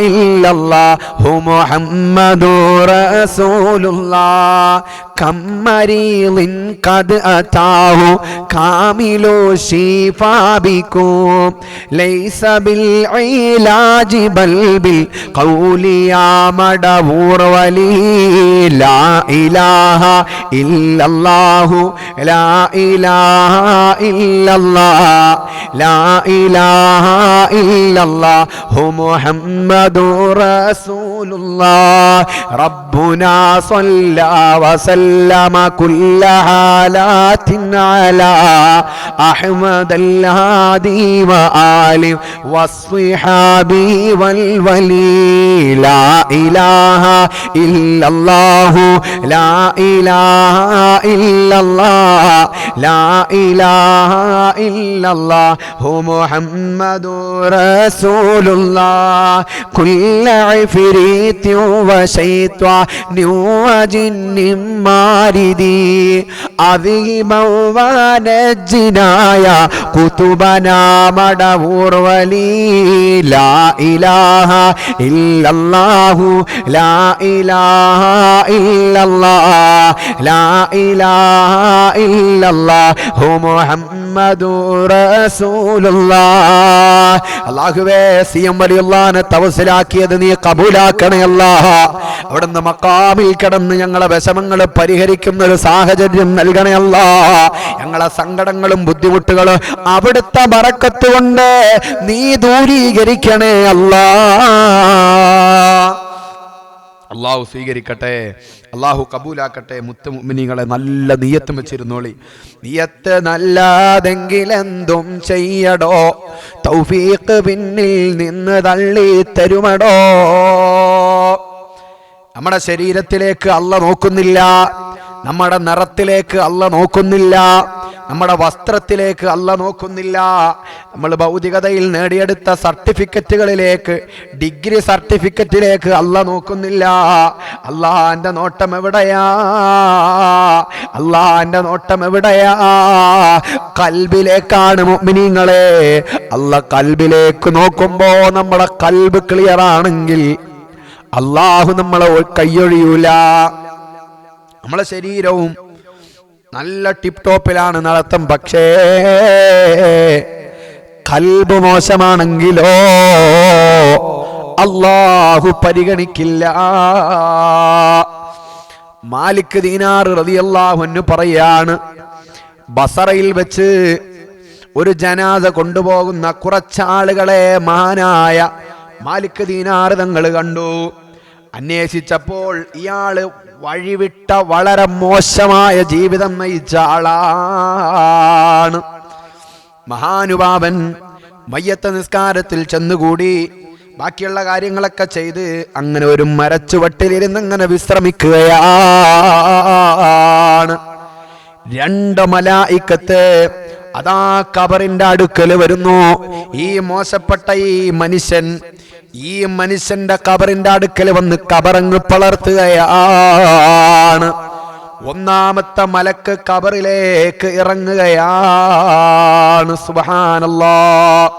ഇല്ലല്ലാഹു മുഹമ്മദുർ റസൂലുള്ളാഹ്. കമ്മരീളിൻ ഖദ് അതാഹു കാമിലു ശിഫാ ബികും, ലൈസ ബിൽ ഇലാജി ബൽ ബിൽ ഖൗലി യാ മദവൂർ വലി. ലാ ഇലാഹ ഇല്ലല്ലാഹു, ലാ ഇലാഹ ഇല്ലല്ലാഹ്, ലാ ഇലാഹ ഇല്ലല്ലാഹു മുഹമ്മദുർ റസൂലുള്ളാഹ്. റബ്ബുനാ സ്വല്ലാ വസല്ലമ കുല്ല ഹാലാത്തിൻ അലാ അഹ്മദൽ ഹാദി വആലി വസ്വിഹാബി വൽ വലി. ലാ ഇലാഹ ഇല്ലല്ലാഹു, ലാ ഇലാഹ ഇല്ലല്ലാഹ്, ലാ ഇലാഹ ഇല്ലല്ലാഹു മുഹമ്മദുർ റസൂലുള്ളാഹ്. കുല്ല ഇഫ്രീത്തിൻ വശൈത്വാനിൻ വജിന്നിൻ മാരിദി അദീമൻ വനജ്ജിനായ കുതുബനാ മദവൂർ വലി. ലാ ഇലാഹ ഇല്ലല്ലാഹു, ലാ ഇലാഹ ഇല്ലല്ലാഹ്, ലാ ഇലാഹ ഇല്ലല്ലാഹു മുഹമ്മദുർ റസൂലുള്ളാഹ്. അല്ലാഹുവേ, CM വലിയുള്ളാനെ തവസ്സിലാക്കിയത് നീ കബൂലാക്കണേ അല്ലാ. അവിടുന്ന് മഖാമിൽ കിടന്ന് ഞങ്ങളെ വിഷമങ്ങൾ പരിഹരിക്കുന്ന ഒരു സാഹചര്യം നൽകണേ അല്ലാ. ഞങ്ങളെ സങ്കടങ്ങളും ബുദ്ധിമുട്ടുകളും അവിടുത്തെ ബറക്കത്ത് കൊണ്ട് നീ ദൂരീകരിക്കണേ അല്ലാ. അള്ളാഹു സ്വീകരിക്കട്ടെ, അള്ളാഹു കബൂലാക്കട്ടെ. മുത്തുമുഅ്മിനീങ്ങളെ, നല്ല നിയ്യത്ത് വെച്ചിരുന്നോളി. നിയ്യത്ത് നല്ലതെങ്കിലെന്തും ചെയ്യടോ, തൗഫീഖ് പിന്നിൽ നിന്ന് തള്ളി തരുമടോ. നമ്മുടെ ശരീരത്തിലേക്ക് അല്ല നോക്കുന്നില്ല, നമ്മുടെ നിറത്തിലേക്ക് അല്ല നോക്കുന്നില്ല, നമ്മുടെ വസ്ത്രത്തിലേക്ക് അല്ല നോക്കുന്നില്ല. നമ്മൾ ഭൗതികതയിൽ നേടിയെടുത്ത സർട്ടിഫിക്കറ്റുകളിലേക്ക്, ഡിഗ്രി സർട്ടിഫിക്കറ്റിലേക്ക് അല്ല നോക്കുന്നില്ല. അല്ലാഹുവിന്റെ നോട്ടം എവിടെയാ? അല്ലാഹുവിന്റെ നോട്ടം എവിടെയാ? കൽബിലേക്കാണ് മുഅ്മിനീങ്ങളെ. അല്ലാഹ് കൽബിലേക്ക് നോക്കുമ്പോ നമ്മുടെ കൽബ് ക്ലിയർ ആണെങ്കിൽ, അള്ളാഹു നമ്മളെ കൈയൊഴിയൂല. നമ്മളെ ശരീരവും നല്ല ടിപ് ടോപ്പിലാണ് നടത്തം, പക്ഷേ ഖൽബ് മോശമാണെങ്കിലോ അള്ളാഹു പരിഗണിക്കില്ല. മാലിക് ദീനാർ റളിയല്ലാഹു അൻഹു പറയാണ്, ബസറയിൽ വെച്ച് ഒരു ജനാസ കൊണ്ടുപോകുന്ന കുറച്ചാളുകളെ മഹാനായ മാലിക് ദീനാർ തങ്ങൾ കണ്ടു. അന്വേഷിച്ചപ്പോൾ ഇയാള് വഴിവിട്ട വളരെ മോശമായ ജീവിതം നയിച്ച ആളാണ്. മഹാനുഭാവൻ മയ്യത്ത് നിസ്കാരത്തിൽ ചെന്നുകൂടി ബാക്കിയുള്ള കാര്യങ്ങളൊക്കെ ചെയ്ത് അങ്ങനെ ഒരു മരച്ചുവട്ടിലിരുന്ന് അങ്ങനെ വിശ്രമിക്കുകയാണ്. 2 മലായിക്കത്ത് അതാ ഖബറിന്റെ അടുക്കൽ വരുന്നു. ഈ മോശപ്പെട്ട ഈ മനുഷ്യന്റെ ഖബറിന്റെ അടുക്കൽ വന്ന് ഖബറങ്ങ് പളർത്തുകയാണ്. 1ാമത്തെ മലക്ക് ഖബറിലേക്ക് ഇറങ്ങുകയാണ്. സുബ്ഹാനല്ലാഹ്.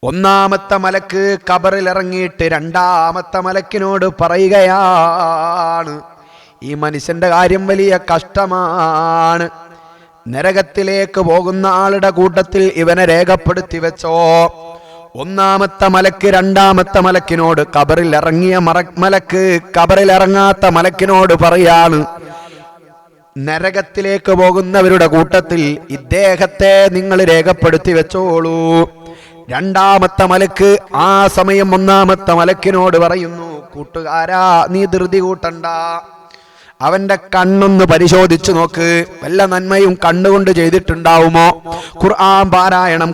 1ാമത്തെ മലക്ക് ഖബറിൽ ഇറങ്ങിയിട്ട് 2ാമത്തെ മലക്കിനോട് പറയുകയാണ്, ഈ മനുഷ്യന്റെ കാര്യം വലിയ കഷ്ടമാണ്. നരകത്തിലേക്ക് പോകുന്ന ആളുടെ കൂട്ടത്തിൽ ഇവനെ രേഖപ്പെടുത്തി വെച്ചോ. 1ാമത്തെ മലക്ക് 2ാമത്തെ മലക്കിനോട്, ഖബറിൽ ഇറങ്ങിയ മലക്ക് ഖബറിൽ ഇറങ്ങാത്ത മലക്കിനോട് പറയാണ്, നരകത്തിലേക്ക് പോകുന്നവരുടെ കൂട്ടത്തിൽ ഇദ്ദേഹത്തെ നിങ്ങൾ രേഖപ്പെടുത്തി വെച്ചോളൂ. 2ാമത്തെ മലക്ക് ആ സമയം 1ാമത്തെ മലക്കിനോട് പറയുന്നു, കൂട്ടുകാരാ നീ ധൃതി കൂട്ടണ്ട, അവന്റെ കണ്ണൊന്ന് പരിശോധിച്ചു നോക്ക്, വല്ല നന്മയും കണ്ണുകൊണ്ട് ചെയ്തിട്ടുണ്ടാവുമോ? ഖുർആൻ പാരായണം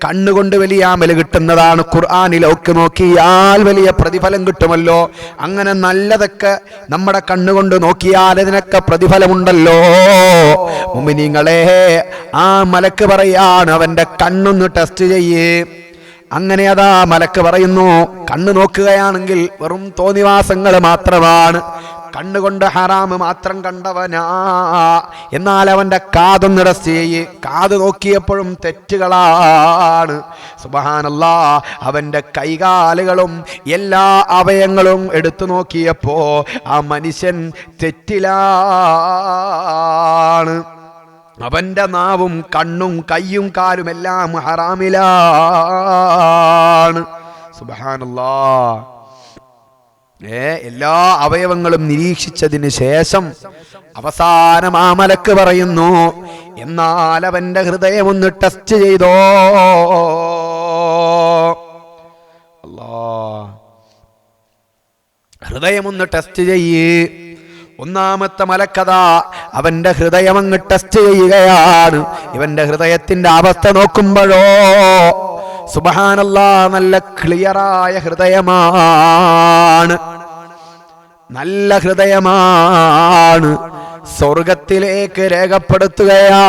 കണ്ണുകൊണ്ട് വലിയ അമല് കിട്ടുന്നതാണ്. ഖുർആനിലൊക്കെ നോക്കിയാൽ വലിയ പ്രതിഫലം കിട്ടുമല്ലോ. അങ്ങനെ നല്ലതൊക്കെ നമ്മുടെ കണ്ണുകൊണ്ട് നോക്കിയാൽ അതിനൊക്കെ പ്രതിഫലമുണ്ടല്ലോ. മുഅ്മിനീങ്ങളെ, ആ മലക്ക് പറയാണ് അവന്റെ കണ്ണൊന്ന് ടെസ്റ്റ് ചെയ്യേ. അങ്ങനെ അതാ മലക്ക് പറയുന്നു, കണ്ണ് നോക്കുകയാണെങ്കിൽ വെറും തോന്നിവാസങ്ങൾ മാത്രമാണ്, കണ്ണുകൊണ്ട് ഹറാമ് മാത്രം കണ്ടവനാ. എന്നാൽ അവന്റെ കാതൊന്ന് ടെസ്റ്റ് ചെയ്യ്, കാത് നോക്കിയപ്പോഴും തെറ്റുകളാണ്. സുബ്ഹാനല്ലാഹ്. അവന്റെ കൈകാലുകളും എല്ലാ അവയവങ്ങളും എടുത്തു നോക്കിയപ്പോ ആ മനുഷ്യൻ തെറ്റിലാണ്. അവന്റെ നാവും കണ്ണും കയ്യും കാലും എല്ലാം ഹറാമിലാണ്. സുബ്ഹാനല്ലാഹ്. എല്ലാ അവയവങ്ങളും നിരീക്ഷിച്ചതിന് ശേഷം അവസാനം ആ മലക്ക് പറയുന്നു, എന്നാൽ അവന്റെ ഹൃദയം ഒന്ന് ടെസ്റ്റ് ചെയ്തോ. അല്ലാഹ്, ഹൃദയം ഒന്ന് ടെസ്റ്റ് ചെയ്യ്. 1ാമത്തെ മലക്കഥ അവന്റെ ഹൃദയം അങ്ങ് ടെസ്റ്റ് ചെയ്യുകയാണ്. ഇവന്റെ ഹൃദയത്തിന്റെ അവസ്ഥ നോക്കുമ്പോഴോ സുബ്ഹാനല്ലാഹ്, നല്ല ക്ലിയറായ ഹൃദയമാണ്, നല്ല ഹൃദയമാണ്. സ്വർഗത്തിലേക്ക് രേഖപ്പെടുത്തുകയാ.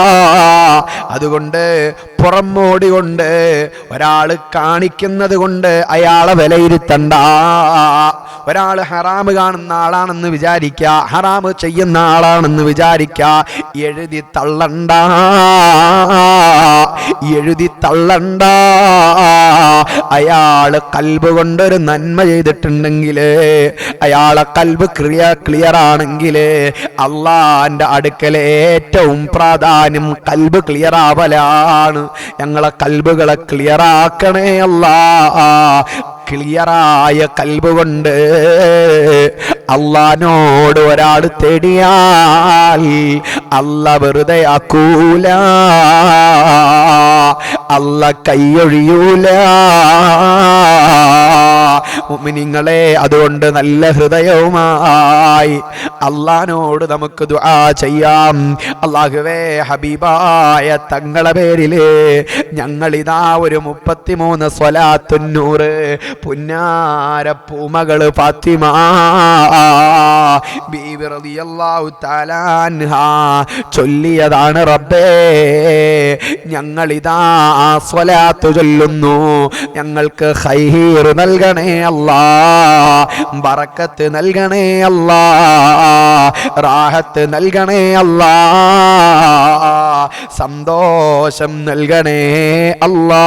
അതുകൊണ്ട് പുറമോടി കൊണ്ട് ഒരാള് കാണിക്കുന്നത് കൊണ്ട് അയാളെ വിലയിരുത്തണ്ട. ഒരാള് ഹറാമ് കാണുന്ന ആളാണെന്ന് വിചാരിക്ക, ഹറാമ് ചെയ്യുന്ന ആളാണെന്ന് വിചാരിക്ക, എഴുതി തള്ളണ്ട, എഴുതി തള്ളണ്ട. അയാള് കൽബ് കൊണ്ടൊരു നന്മ ചെയ്തിട്ടുണ്ടെങ്കിൽ, അയാളെ കൽബ് ക്ലിയർ ആണെങ്കിൽ, അള്ളാന്റെ അടുക്കൽ ഏറ്റവും പ്രാധാന്യം കൽബ് ക്ലിയർ ആവലാണ്. ഞങ്ങളെ കൽബുകളെ ക്ലിയർ ആക്കണേ അല്ലാ. ക്ലിയറായ കൽബ് കൊണ്ട് അള്ളാനോട് ഒരാൾ തേടിയാൽ അല്ലാഹ് വെറുതെ ആക്കൂല, അല്ലാഹ് കൈയൊഴിയൂല. മുഅ്മിനീങ്ങളെ, അതുകൊണ്ട് നല്ല ഹൃദയവുമായി അള്ളാനോട് നമുക്ക് ദുആ ചെയ്യാം. അല്ലാഹുവേ, ഹബീബായ തങ്ങളെ പേരില് ഞങ്ങളിതാ ഒരു 33 സ്വലാത്തുന്നൂറ് പുന്നാര പൂമകള് ഫാത്തിമ ബീവി റളിയല്ലാഹു തആല അൻഹാ ചൊല്ലിയതാണ്. റബ്ബേ, ഞങ്ങളിതാ സ്വലാത്ത് ചൊല്ലുന്നു, ഞങ്ങൾക്ക് ഖൈർ നൽകണേ അല്ലാ, ബറക്കത്ത് നൽകണേ അല്ലാ, റാഹത്ത് നൽകണേ അല്ലാ, സന്തോഷം നൽകണേ അല്ലാ.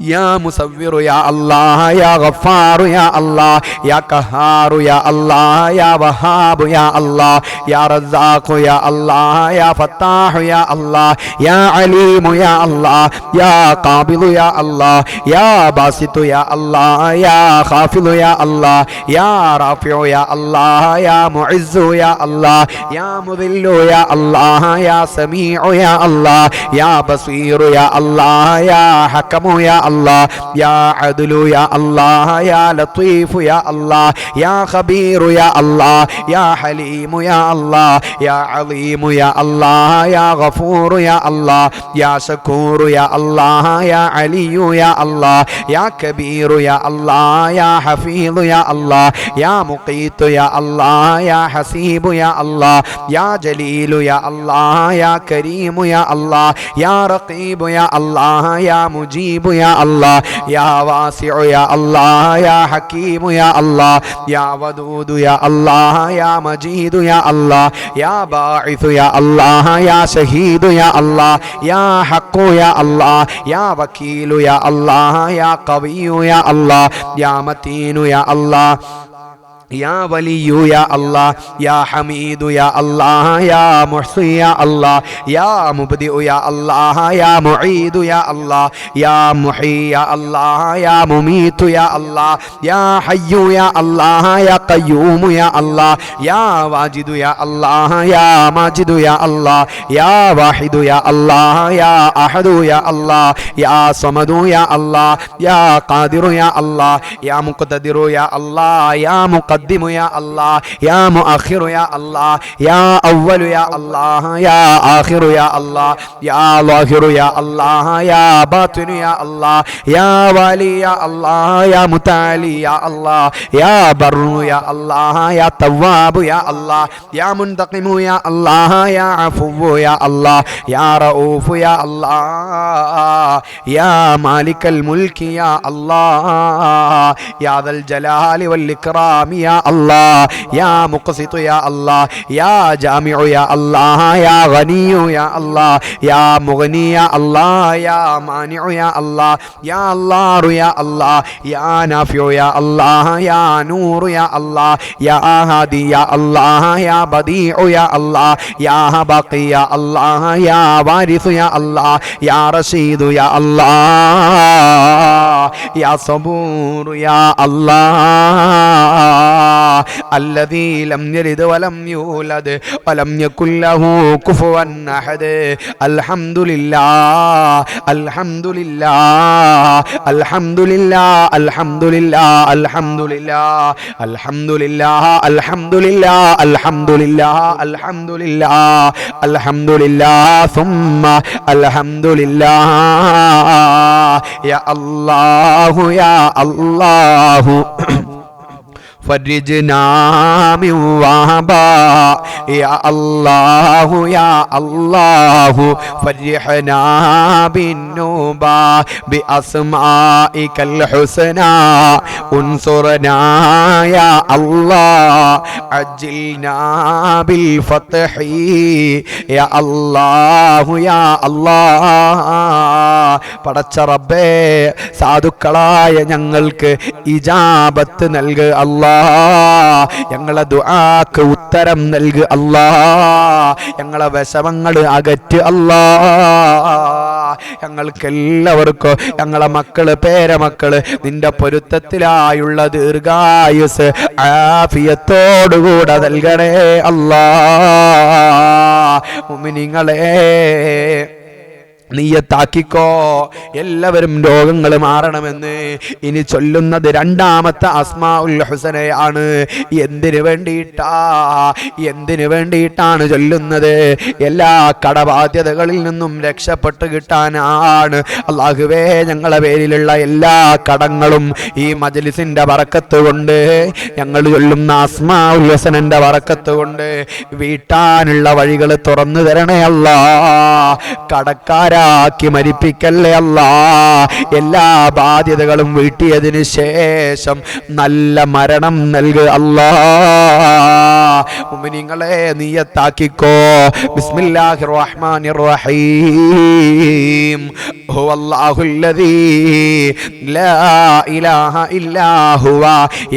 يا مصور يا الله يا غفار يا الله يا قهار يا الله يا وهاب يا الله يا رزاق يا الله يا فتاح يا الله يا عليم يا الله يا قابض يا الله يا باسط يا الله يا خافض يا الله يا رافع يا الله يا معز يا الله يا مذل يا الله يا سميع يا الله يا بصير يا الله يا حكم يا الله يا عدل يا الله يا لطيف يا الله يا خبير يا الله يا حليم يا الله يا عظيم يا الله يا غفور يا الله يا شكور يا الله يا علي يا الله يا كبير يا الله يا حفيظ يا الله يا مقيت يا الله يا حسيب يا الله يا جليل يا الله يا كريم يا الله يا رقيب يا الله يا مجيب يا الله يا واسع يا الله يا حكيم يا الله يا ودود يا الله يا مجيد يا الله يا باعث يا الله يا شهيد يا الله يا حق يا الله يا وكيل يا الله يا قوي يا الله يا متين يا الله يا ولي يا الله يا حميد يا الله يا محصي يا الله يا مبدئ يا الله يا معيد يا الله يا محيي يا الله يا مميت يا الله يا حي يا الله يا قيوم يا الله يا واجد يا الله يا ماجد يا الله يا واحد يا الله يا أحد يا الله يا صمد يا الله يا قادر يا الله يا مقتدر يا الله يا مقدم يا الله يا مؤخر يا الله يا أول يا الله يا آخر يا الله يا ظاهر يا الله يا باطن يا الله يا والي يا الله يا متعالي يا الله يا بر يا الله يا تواب يا الله يا منتقم يا الله يا عفو يا الله يا رؤوف يا الله يا مالك الملك يا الله يا ذا الجلال والإكرام يا الله يا مقسط يا الله يا جامع يا الله يا غني يا الله يا مغني يا الله يا مانع يا الله يا الله يا الله يا نافع يا الله يا نور يا الله يا هادي يا الله يا بديع يا الله يا باقي يا الله يا وارث يا الله يا رشيد يا الله يا صبور يا الله الذي لم يلد ولم يولد ولم يكن له كفوا أحد الحمد لله الحمد لله الحمد لله الحمد لله الحمد لله الحمد لله الحمد لله الحمد لله الحمد لله الحمد لله ثم الحمد لله يا الله يا الله فرجنا من وهبا يا الله يا الله فرحنا بالنوبة بأسمائك الحسنى انصرنا يا الله عجلنا بالفتح يا الله يا الله പടച്ച റബ്ബേ സാധുക്കളായ ഞങ്ങൾക്ക് ഇജാബത്ത് നൽകു അല്ലാഹ് ഞങ്ങളെ ദുആക്ക് ഉത്തരം നൽകു അല്ലാഹ് ഞങ്ങളെ വിഷമങ്ങൾ അകറ്റ് അല്ലാഹ് ഞങ്ങൾക്കെല്ലാവർക്കും ഞങ്ങളെ മക്കള് പേരമക്കള് നിന്റെ പൊരുത്തത്തിലായുള്ള ദീർഘായുസ് ആഫിയത്തോടുകൂടെ നൽകണേ അല്ലാഹ് മുഅ്മിനീങ്ങളെ നീയത്താക്കിക്കോ എല്ലാവരും രോഗങ്ങൾ മാറണമെന്ന് ഇനി ചൊല്ലുന്നത് രണ്ടാമത്തെ അസ്മാഉൽ ഹുസനയാണ് എന്തിനു വേണ്ടിയിട്ടാണ് ചൊല്ലുന്നത് എല്ലാ കടബാധ്യതകളിൽ നിന്നും രക്ഷപ്പെട്ട് കിട്ടാനാണ് അല്ലാഹുവേ ഞങ്ങളെ പേരിലുള്ള എല്ലാ കടങ്ങളും ഈ മജ്ലിസിന്റെ ബറക്കത്ത് കൊണ്ട് ഞങ്ങൾ ചൊല്ലുന്ന അസ്മാഉൽ ഹുസനന്റെ ബറക്കത്ത് കൊണ്ട് വീട്ടാനുള്ള വഴികൾ തുറന്നു തരണേ അല്ലാഹ് കടക്കാരാക്കി മരിപ്പിക്കല്ലേ അല്ലാഹ് എല്ലാ ബാധ്യതകളും വീട്ടിയതിനു ശേഷം നല്ല മരണം നൽകു അല്ലാഹ് മുഅ്മിനീങ്ങളെ നിയത്താക്കിക്കോ ബിസ്മില്ലാഹിർ റഹ്മാനിർ റഹീം ഹുവ ഹുവല്ലാഹുല്ലദീ ലാ ഇലാഹ ഇല്ലാ ഹുവ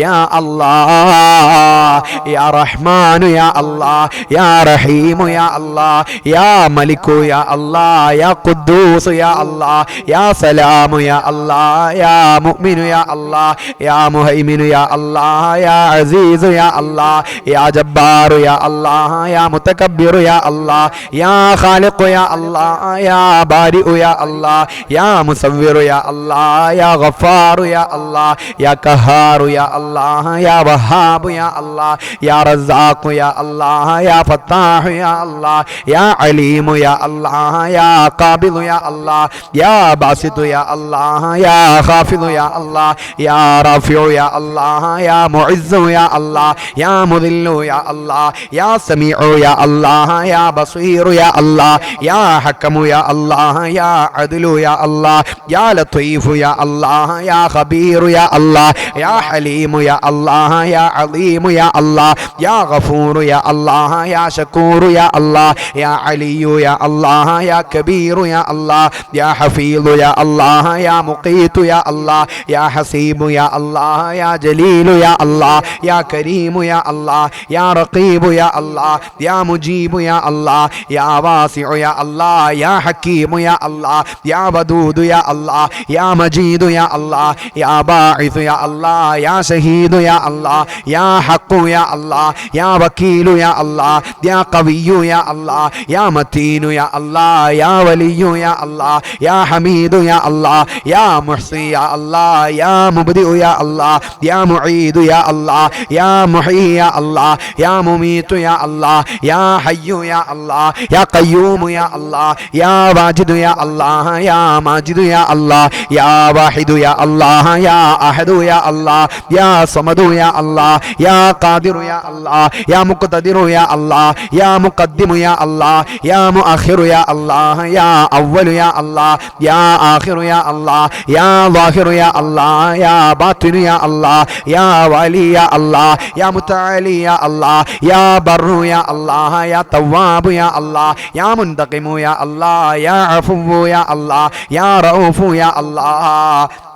യാ അല്ലാഹ് യാ റഹ്മാനു യാ അല്ലാഹ് യാ റഹീമു യാ അല്ലാഹ് യാ മലിക്കു യാ അല്ലാഹ് യാ ഖുദ്ദൂസ് യാ അല്ലാഹ് യാ സലാമു യാ അല്ലാഹ് യാ മുഅ്മിനു യാ അല്ലാഹ് യാ മുഹൈമിനു യാ അല്ലാഹ് യാ അസീസു യാ അല്ലാഹ് യാ ജബ്ബാറു യാ അല്ലാഹ് യാ മുതകബ്ബിറു യാ അല്ലാഹ് യാ ഖാലിഖു യാ അല്ലാഹ് യാ ബാരിഉ യാ അല്ലാഹ് യാ മുസവ്വിറു യാ അല്ലാഹ് യാ ഗഫാറു യാ അല്ലാഹ് യാ ഖഹാറു യാ അല്ലാഹ് യാ വഹാബു യാ അല്ലാഹ് യാ റസാഖു യാ അല്ലാഹ് യാ ഫത്താഹു യാ അല്ലാഹ് യാ അലീമു യാ അല്ലാഹ് യാ ഖാബിദു യാ അല്ലാഹ് യാ ബാസിതു യാ അല്ലാഹ് യാ ഖാഫിദു യാ അല്ലാഹ് യാ റാഫിഉ യാ അല്ലാഹ് യാ മുഇസ്സു യാ അല്ലാഹ് യാ മുദില്ലു യാ അല്ലാഹ് യാ സമീഉ യാ അല്ലാഹ് യാ ബസീറു യാ അല്ലാഹ് യാ ഹക്കമു യാ അല്ലാഹ് യാ അദ്ലു യാ അല്ലാഹ് യാ ലത്തീഫു യാ അല്ലാഹ് യാ ഖബീറു യാ അല്ലാഹ് യാ ഹലീമു യാ അല്ലാഹ് യാ അലീമു യാ അല്ലാഹ് യാ ഗഫൂറു യാ അല്ലാഹ് യാ ശകൂറു യാ അല്ലാഹ് യാ അലിയു യാ അല്ലാഹ് യാ കബീറു യാ അല്ലാഹ് യാ ഹഫീദു യാ അല്ലാഹ് യാ മുഖീതു യാ അല്ലാഹ് യാ ഹസീബു യാ അല്ലാഹ് യാ ജലീലു യാ അല്ലാഹ് യാ കരീമു യാ അല്ലാഹ് യാ റഖീബു യാ അല്ലാഹ് യാ മുജീബു യാ അല്ലാഹ് യാ വാസിഉ യാ അല്ലാഹ് യാ ഹക്കീമു യാ അല്ലാഹ് യാ വദൂദു യാ അല്ലാഹ് യാ മജീദു യാ അല്ലാഹ് യാ ബാഇസു യാ അല്ലാഹ് യാ ഷഹീദു യാ അല്ലാഹ് യാ ഹഖു യാ അല്ലാഹ് യാ വകീലു യാ അല്ലാഹ് യാ ഖവിയ്യു യാ അല്ലാഹ് യാ മതീനു യാ അല്ലാഹ് യാ വലിയ്യു യാ അല്ലാഹ് യാ ഹമീദു യാ അല്ലാഹ് യാ മുഹ്സി യാ അല്ലാഹ് യാ മുബ്ദിഉ യാ അല്ലാഹ് യാ മുഈദു യാ അല്ലാഹ് യാ മുഹ്യി യാ അല്ലാഹ് യാ മുമീതു യാ അല്ലാഹ് യാ ഹയ്യു യാ അല്ലാഹ് യാ ഖയ്യൂമു യാ അല്ലാഹ് യാ വാജിദു യാ അല്ലാഹ് യാ മാജിദു യാ അല്ലാഹ് യാ വാഹിദു യാ അല്ലാഹ് യാ അഹദു യാ അല്ലാഹ് യാ സമദു യാ അല്ലാഹ് യാ ഖാദിറു യാ അല്ലാഹ് യാ മുഖ്തദിറു യാ അല്ലാഹ് യാ മുഖദ്ദിമു യാ അല്ലാഹ് യാ മുഅഖിറു യാ അല്ലാഹ് യാ അവ്വലു യാ അല്ലാഹ് യാ ആഖിറു യാ അല്ലാഹ് യാ ളാഹിറു യാ അല്ലാഹ് യാ ബാത്തിനു യാ അല്ലാഹ് യാ വലി യാ അല്ലാഹ് യാ മുതഅലി യാ അല്ലാഹ് യാ ബർറു യാ അല്ലാഹ് യാ തവ്വാബു യാ അല്ലാഹ് യാ മുന്തഖിമു യാ അല്ലാഹ് യാ അഫുവു യാ അല്ലാഹ് യാ റഊഫു യാ അല്ലാഹ്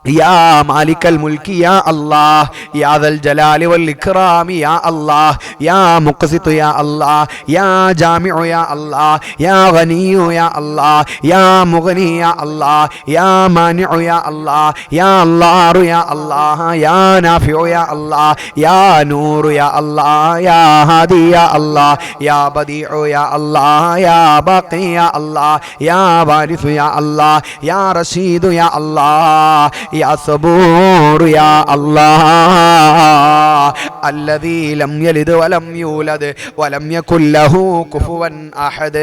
يا مالك الملك يا الله يا ذا الجلال والإكرام يا الله يا مقسط يا الله يا جامع يا الله يا غني يا الله يا مغني يا الله يا مانع يا الله يا الله يا الله يا نافع يا الله يا نور يا الله يا هادي يا الله يا بديع يا الله يا باقي يا الله يا وارث يا الله يا رشيد يا الله يا صبور يا الله الذي لم يلد ولم يولد ولم يكن له كفوا أحد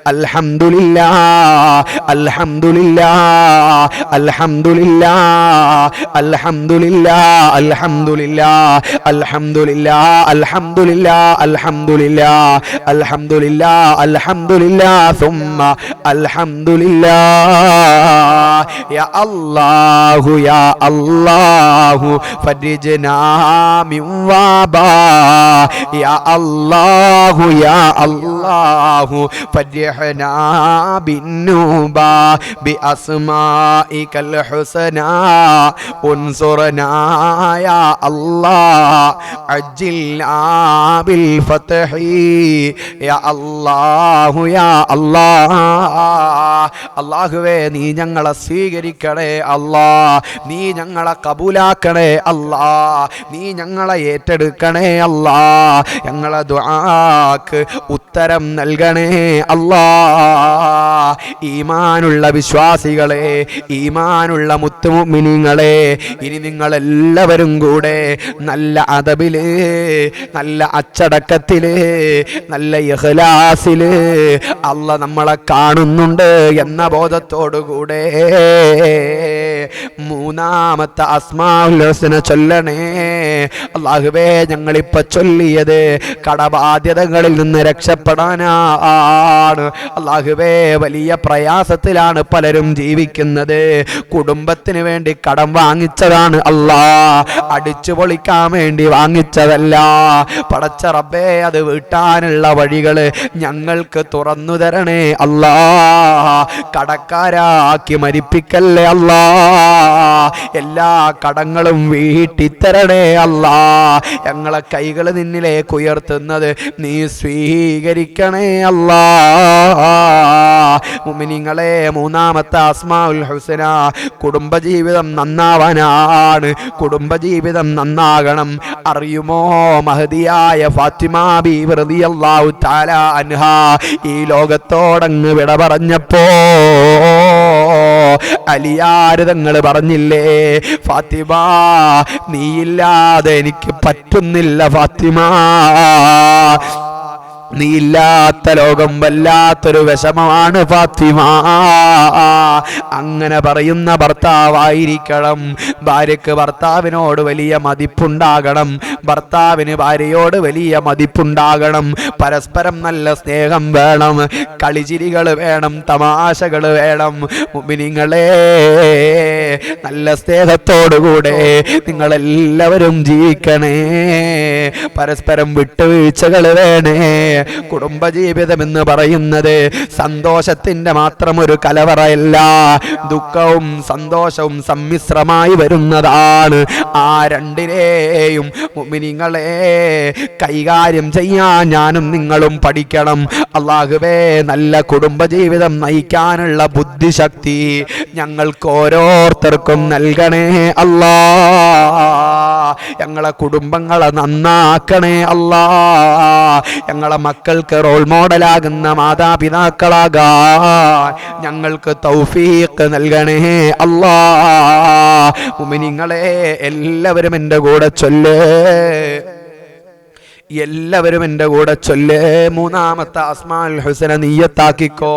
الحمد لله الحمد لله الحمد لله الحمد لله الحمد لله الحمد لله الحمد لله الحمد لله الحمد لله الحمد لله ثم الحمد لله يا الله يا الله فرجنا من وبا يا الله يا الله فرحنا بالنوبة بأسمائك الحسنى انصرنا يا الله عجلنا بالفتح يا الله يا الله അല്ലാഹുവേ നീ ഞങ്ങളെ സ്വീകരിക്കണേ അല്ലാ നീ ഞങ്ങളെ കബൂലാക്കണേ അല്ലാ നീ ഞങ്ങളെ ഏറ്റെടുക്കണേ അല്ലാ ഞങ്ങളെ ദുആക്ക് ഉത്തരം നൽകണേ അല്ലാ ഈമാനുള്ള വിശ്വാസികളെ ഈമാനുള്ള മുത്തുമുഅ്മിനീങ്ങളെ ഇനി നിങ്ങളെല്ലാവരും കൂടെ നല്ല അദബില് നല്ല അച്ചടക്കത്തില് നല്ല ഇഖ്ലാസില് അല്ലാഹ് നമ്മളെ കാണുന്നുണ്ട് എന്ന ബോധത്തോടുകൂടെ മൂന്നാമത്തെ അസ്മാഉൽ ഹുസ്ന ചൊല്ലണേ. അല്ലാഹുവേ ഞങ്ങളിപ്പോ ചൊല്ലിയത് കടബാധ്യതകളിൽ നിന്ന് രക്ഷപ്പെടാൻ കൊടുക്കാനാണ്. അല്ലാഹുവേ, വലിയ പ്രയാസത്തിലാണ് പലരും ജീവിക്കുന്നത്. കുടുംബത്തിന് വേണ്ടി കടം വാങ്ങിച്ചതാണ് അല്ലാ, അടിച്ചു പൊളിക്കാൻ വേണ്ടി വാങ്ങിച്ചതല്ല. പടച്ച റബ്ബേ, അത് വീട്ടാനുള്ള വഴികള് ഞങ്ങൾക്ക് തുറന്നു തരണേ അല്ലാ. കടക്കാരാക്കി മരിപ്പിക്കല്ലേ അല്ലാ. എല്ലാ കടങ്ങളും വീട്ടിത്തരണേ അല്ലാ. ഞങ്ങളെ കൈകൾ നിന്നിലേക്ക് ഉയർത്തുന്നത് നീ സ്വീകരിക്കണേ അല്ലാ. മുഅ്മിനീങ്ങളെ, മൂന്നാമത്തെ അസ്മാഉൽ ഹുസ്ന കുടുംബജീവിതം നന്നാവാനാണ്. കുടുംബജീവിതം നന്നാകണം. അറിയുമോ, മഹദിയായ ഫാത്തിമ ബീവി റളിയല്ലാഹു തആല അൻഹാ ഈ ലോകത്തോടങ്ങ് വിട പറഞ്ഞപ്പോ അലിയാര് തങ്ങൾ പറഞ്ഞില്ലേ, ഫാത്തിമ, നീയില്ലാതെ എനിക്ക് പറ്റുന്നില്ല ഫാത്തിമ, നീ ഇല്ലാത്ത ലോകം വല്ലാത്തൊരു വിഷമമാണ് ഫാത്തിമ. അങ്ങനെ പറയുന്ന ഭർത്താവായിരിക്കണം. ഭാര്യക്ക് ഭർത്താവിനോട് വലിയ മതിപ്പുണ്ടാകണം. ഭർത്താവിന് ഭാര്യയോട് വലിയ മതിപ്പുണ്ടാകണം. പരസ്പരം നല്ല സ്നേഹം വേണം. കളിചിരികൾ വേണം. തമാശകൾ വേണം. മുഅ്മിനീങ്ങളെ, നല്ല സ്നേഹത്തോടുകൂടെ നിങ്ങളെല്ലാവരും ജീവിക്കണേ. പരസ്പരം വിട്ടുവീഴ്ചകൾ വേണേ. കുടുംബജീവിതം എന്ന് പറയുന്നത് സന്തോഷത്തിന്റെ മാത്രം ഒരു കലവറയല്ല. ദുഃഖവും സന്തോഷവും സമ്മിശ്രമായി വരുന്നതാണ്. ആ രണ്ടിനെയും മുഅ്മിനീങ്ങളെ കൈകാര്യം ചെയ്യാൻ ഞാനും നിങ്ങളും പഠിക്കണം. അല്ലാഹുവേ, നല്ല കുടുംബജീവിതം നയിക്കാനുള്ള ബുദ്ധിശക്തി ഞങ്ങൾക്ക് ഓരോരുത്തർക്കും നൽകണേ അല്ലാ. ഞങ്ങളെ കുടുംബങ്ങളെ നന്നാക്കണേ അല്ലാ. ഞങ്ങളെ മക്കൾക്ക് റോൾ മോഡലാകുന്ന മാതാപിതാക്കളാകാൻ ഞങ്ങൾക്ക് തൗഫീഖ് നൽകണേ അല്ലാ. മുഅ്മിനീങ്ങളെ, എല്ലാവരും എൻ്റെ കൂടെ ചൊല്ല്. എല്ലാവരും എൻ്റെ കൂടെ ചൊല്ല്. മൂന്നാമത്തെ അസ്മാഉൽ ഹുസ്ന നിയ്യത്താക്കിക്കോ.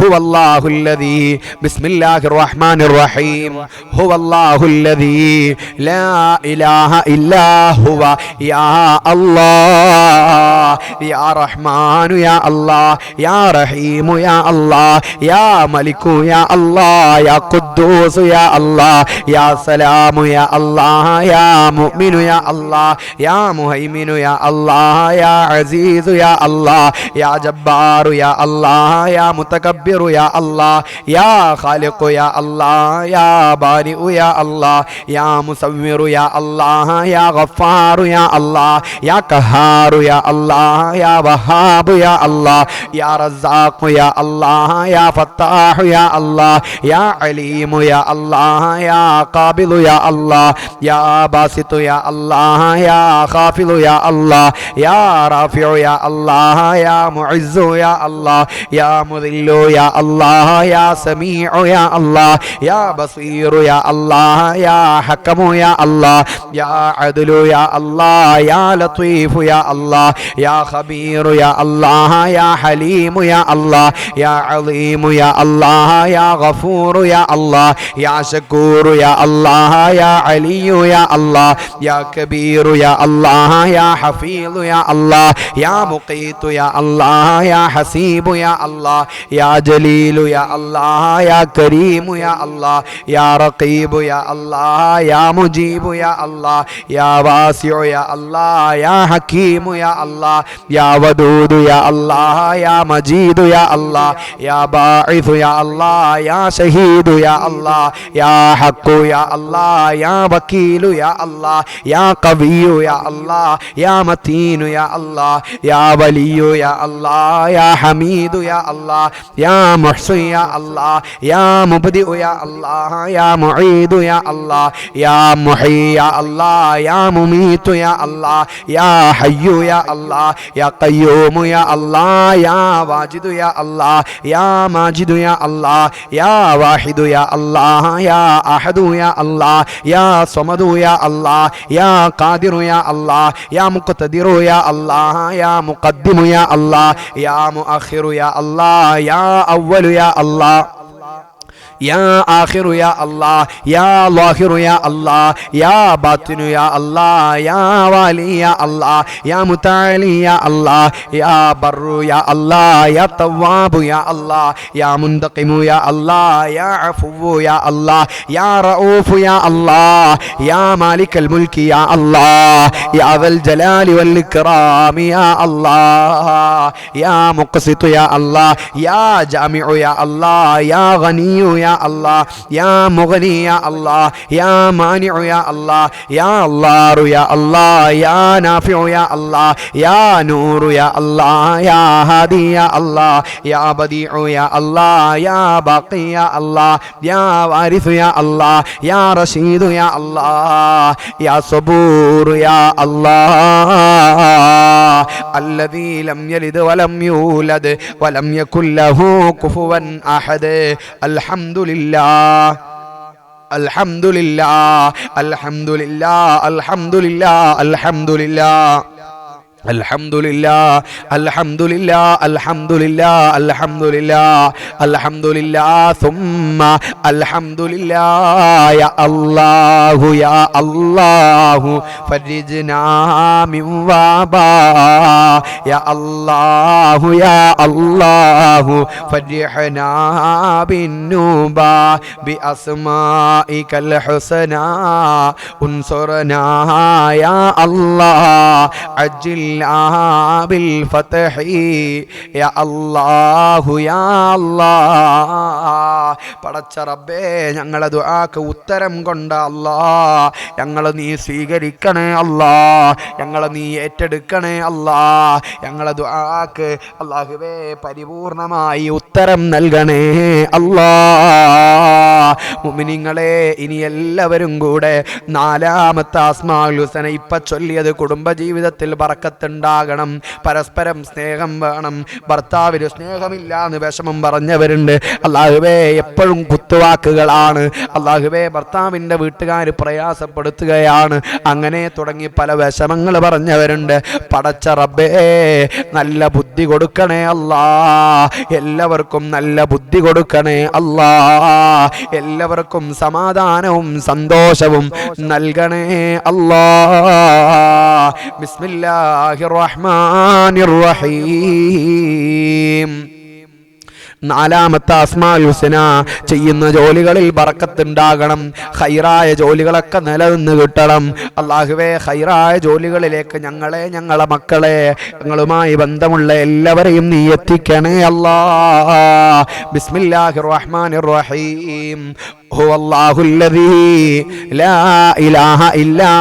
هو الله الذي بسم الله الرحمن الرحيم هو الله الذي لا إله إلا هو يا الله يا رحمن يا الله يا رحيم يا الله يا ملك يا الله يا قدوس يا الله يا سلام يا الله يا مؤمن يا الله يا مهيمن يا الله يا عزيز يا الله يا جبار يا الله يا متكبر يا الله يا خالق يا الله يا بارئ يا الله يا مصور يا الله يا غفار يا الله يا قهار يا الله يا وهاب يا الله يا رزاق يا الله يا فتاح يا الله يا عليم يا الله يا قابل يا الله يا باسط يا الله يا خافض يا الله يا رافع يا الله يا معز يا الله يا مذل يا الله يا سميع يا الله يا بصير يا الله يا حكم يا الله يا عدل يا الله يا لطيف يا الله يا خبير يا الله يا حليم يا الله يا عظيم يا الله يا غفور يا الله يا شكور يا الله يا علي يا الله يا كبير يا الله يا حفيظ يا الله يا مقيت يا الله يا حسيب يا الله يا جليل يا الله يا كريم يا الله يا رقيب يا الله يا مجيب يا الله يا واسع يا الله يا حكيم يا الله يا ودود يا الله يا مجيد يا الله يا باعث يا الله يا شهيد يا الله يا حق يا الله يا وكيل يا الله يا قوي يا الله يا متين يا الله يا ولي يا الله يا حميد يا الله يا محسن يا الله يا مبدئ يا الله يا معيد يا الله يا محيي يا الله يا مميت يا الله يا حي يا الله يا قيوم يا الله يا واجد يا الله يا ماجد يا الله يا واحد يا الله يا أحد يا الله يا صمد يا الله يا قادر يا الله يا مقتدر يا الله يا مقدم يا الله يا مؤخر يا الله يا أول يا الله യാ ആഖിറു യാ അല്ലാഹ്, യാ ളാഹിറു യാ അല്ലാഹ്, യാ ബാത്തിനു യാ അല്ലാഹ്, യാ വാലി യാ അല്ലാഹ്, യാ മുതഅലി യാ അല്ലാഹ്, യാ ബർറു യാ അല്ലാഹ്, യാ തവ്വാബു യാ അല്ലാഹ്, യാ മുന്തഖിമു യാ അല്ലാഹ്, യാ അഫുവു യാ അല്ലാഹ്, യാ റഊഫു യാ അല്ലാഹ്, യാ മാലിക്കൽ മുൽക്കി യാ അല്ലാഹ്, യാ ദൽ ജലാലി വൽ ഇക്റാമി യാ അല്ലാഹ്, യാ മുഖ്സിതു യാ അല്ലാഹ്, യാ ജാമിഉ യാ അല്ലാഹ്, യാ ഗനിയു യാ അല്ലാഹ്, യാ മുഗ്നി യാ അല്ലാഹ്, യാ മാനിഉ യാ അല്ലാഹ്, യാ അല്ലാഹു യാ അല്ലാഹ്, യാ നാഫിഉ യാ അല്ലാഹ്, യാ നൂറു യാ അല്ലാഹ്, യാ ഹാദി യാ അല്ലാഹ്, യാ ബദീഉ യാ അല്ലാഹ്, യാ ബാഖി യാ അല്ലാഹ്, യാ വാരിസു യാ അല്ലാഹ്, യാ റശീദു യാ അല്ലാഹ്, യാ സബൂറു യാ അല്ലാഹ്, അല്ലദീ ലം യലിദ് വലം യൂലദ് വലം യകുൽ ലഹു കുഫുവൻ അഹദ്. അൽഹംദുലില്ലാഹ് അൽഹംദുലില്ലാഹ് അൽഹംദുലില്ലാഹ് അൽഹംദുലില്ലാഹ് അൽഹംദുലില്ലാഹ് അൽഹംദുലില്ലാഹ് അൽഹംദുലില്ലാഹ് അൽഹംദുലില്ലാഹ് അൽഹംദുലില്ലാഹ് അൽഹംദുലില്ലാഹ് സുമ്മ അൽഹംദുലില്ലാഹ്. യാ അല്ലാഹു യാ അല്ലാഹു ഫർജ്നാ മിൻ വബാ, യാ അല്ലാഹു യാ അല്ലാഹു ഫർജ്നാ ബിന്നുബാ ബി അസ്മാഇകൽ ഹുസ്നാ ഉൻസുർനാ യാ അല്ലാഹ് അജ്ജിൽനാ ബിൽ ഫത്ഹി യാ അല്ലാഹു യാ അല്ലാഹ്. പടച്ച റബ്ബേ, ഞങ്ങളെ ദുആക്ക് ഉത്തരം കൊണ്ട അല്ലാഹ്, ഞങ്ങളെ നീ സ്വീകരിക്കണേ അല്ലാഹ്, ഞങ്ങളെ നീ ഏറ്റെടുക്കണേ അല്ലാഹ്, ഞങ്ങളെ ദുആക്ക് അല്ലാഹുവേ പരിപൂർണമായി ഉത്തരം നൽകണേ അല്ലാഹ്. മുഅ്മിനീങ്ങളെ, ഇനി എല്ലാവരും കൂടെ നാലാമത്തെ അസ്മാഉൽ ഹുസ്ന ഇപ്പ ചൊല്ലിയത് കുടുംബജീവിതത്തിൽ ബറക്കത്തുണ്ടാകണം, പരസ്പരം സ്നേഹം വേണം. ഭർത്താവിന് സ്നേഹമില്ല എന്ന് വിഷമം പറഞ്ഞവരുണ്ട്. അല്ലാഹുവേ, എപ്പോഴും കുത്തുവാക്കുകളാണ്. അല്ലാഹുവേ, ഭർത്താവിൻ്റെ വീട്ടുകാർ പ്രയാസപ്പെടുത്തുകയാണ്, അങ്ങനെ തുടങ്ങി പല വിഷമങ്ങൾ പറഞ്ഞവരുണ്ട്. പടച്ച റബ്ബേ, നല്ല ബുദ്ധി കൊടുക്കണേ അല്ലാ, എല്ലാവർക്കും നല്ല ബുദ്ധി കൊടുക്കണേ അല്ലാ, എല്ലാവർക്കും സമാധാനവും സന്തോഷവും നൽകണേ അല്ലാ. ബിസ്മില്ലാഹിർ റഹ്മാനിർ റഹീം. നാലാമത്തെ അസ്മാഉൽ ഹുസ്ന ചെയ്യുന്ന ജോലികളിൽ ബറക്കത്തുണ്ടാകണം, ഖൈറായ ജോലികളൊക്കെ നിലനിന്ന് കിട്ടണം. അല്ലാഹുവേ, ഖൈറായ ജോലികളിലേക്ക് ഞങ്ങളെ, ഞങ്ങളെ മക്കളെ, ഞങ്ങളുമായി ബന്ധമുള്ള എല്ലാവരെയും നീ എത്തിക്കണേ അല്ലാഹ്. ബിസ്മില്ലാഹിർ റഹ്മാനിർ റഹീം. ഹുവല്ലാഹുല്ലദീ ലാ ഇലാഹ ഇല്ലാ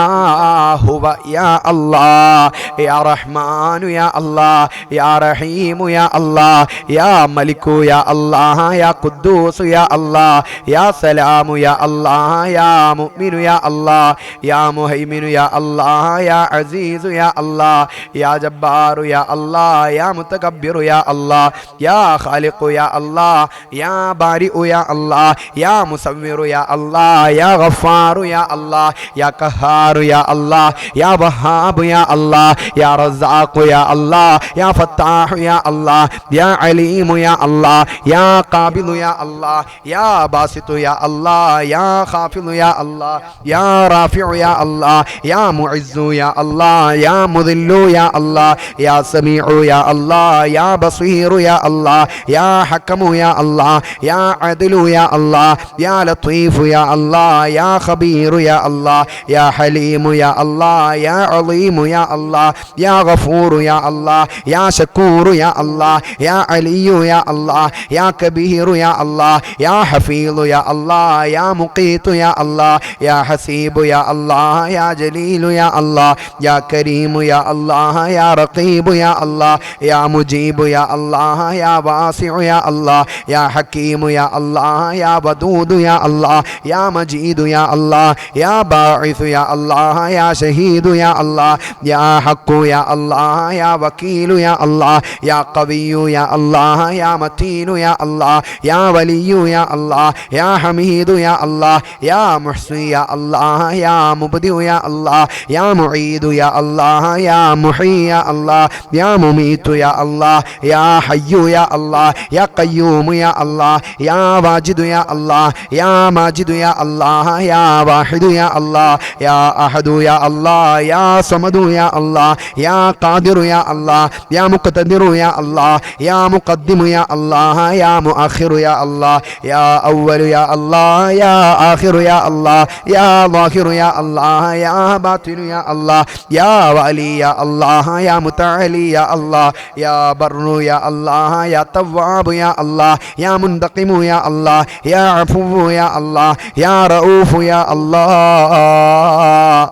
ഹുവ യാ അല്ലാഹ്, യാ റഹ്മാനു യാ അല്ലാഹ്, യാ റഹീമു യാ അല്ലാഹ്, യാ മലിക്കു യാ അല്ലാഹ്, യാ ഖുദ്ദൂസ് യാ അല്ലാഹ്, യാ സലാമു യാ അല്ലാഹ്, യാ മുഅ്മിനു യാ അല്ലാഹ്, യാ മുഹൈമിനു യാ അല്ലാഹ്, യാ അസീസു യാ അല്ലാഹ്, യാ ജബ്ബാറു യാ അല്ലാഹ്, യാ മുതകബ്ബിറു യാ അല്ലാഹ്, യാ ഖാലിഖു യാ അല്ലാഹ്, യാ ബാരിഉ യാ അല്ലാഹ്, യാ മുസവ്വിറു യാ അല്ലാഹ്, യാ ഗഫാറു യാ അല്ലാഹ്, യാ ഖഹാറു യാ അല്ലാഹ്, യാ വഹാബു യാ അല്ലാഹ്, യാ റസാഖു യാ അല്ലാഹ്, യാ ഫത്താഹു യാ അല്ലാഹ്, യാ അലീമു യാ അല്ലാഹ്, യാ ഖാബിദു യാ അല്ലാഹ്, യാ ബാസിതു യാ അല്ലാഹ്, യാ ഖാഫിദു യാ അല്ലാഹ്, യാ റാഫിഉ യാ അല്ലാഹ്, യാ മുഇസ്സു യാ അല്ലാഹ്, യാ മുദില്ലു യാ അല്ലാഹ്, യാ സമീഉ യാ അല്ലാഹ്, യാ ബസീറു യാ അല്ലാഹ്, യാ ഹക്കമു യാ അല്ലാഹ്, യാ അദ്ലു യാ അല്ലാഹ്, യാ ലത്തീഫു യാ അല്ലാഹ്, യാ ഖബീറു യാ അല്ലാഹ്, യാ ഹലീമു യാ അല്ലാഹ്, യാ അളീമു യാ അല്ലാഹ്, യാ ഗഫൂറു യാ അല്ലാഹ്, യാ ശക്കൂറു യാ അല്ലാഹ്, യാ അലിയു യാ അല്ലാഹ്, യാ കബീറു യാ അല്ലാഹ്, യാ ഹഫീളു യാ അല്ലാഹ്, യാ മുഖീതു യാ അല്ലാഹ്, യാ ഹസീബു യാ അല്ലാഹ്, യാ ജലീലു യാ അല്ലാഹ്, യാ കരീമു യാ അല്ലാഹ്, യാ റഖീബു യാ അല്ലാഹ്, യാ മുജീബു യാ അല്ലാഹ്, യാ വാസിഉ യാ അല്ലാഹ്, യാ ഹക്കീമു യാ അല്ലാഹ്, യാ വദൂദു യാ يا الله يا مجيد يا الله يا باعث يا الله يا شهيد يا الله يا حق يا الله يا وكيل يا الله يا قوي يا الله يا متين يا الله يا ولي يا الله يا حميد يا الله يا محصي يا الله يا مبدئ يا الله يا معيد يا الله يا محيي يا الله يا مميت يا الله يا حي يا الله يا قيوم يا الله يا واجد يا الله يا ماجد يا الله يا واحد يا الله يا أحد يا الله يا صمد يا الله يا قادر يا الله يا مقتدر يا الله يا مقدم يا الله يا مؤخر يا الله يا أول يا الله يا آخر يا الله يا ظاهر يا الله يا باطن يا الله يا ولي يا الله يا متعالي يا الله يا بر يا الله يا تواب يا الله يا منتقم يا الله يا عفو يا الله يا رؤوف يا الله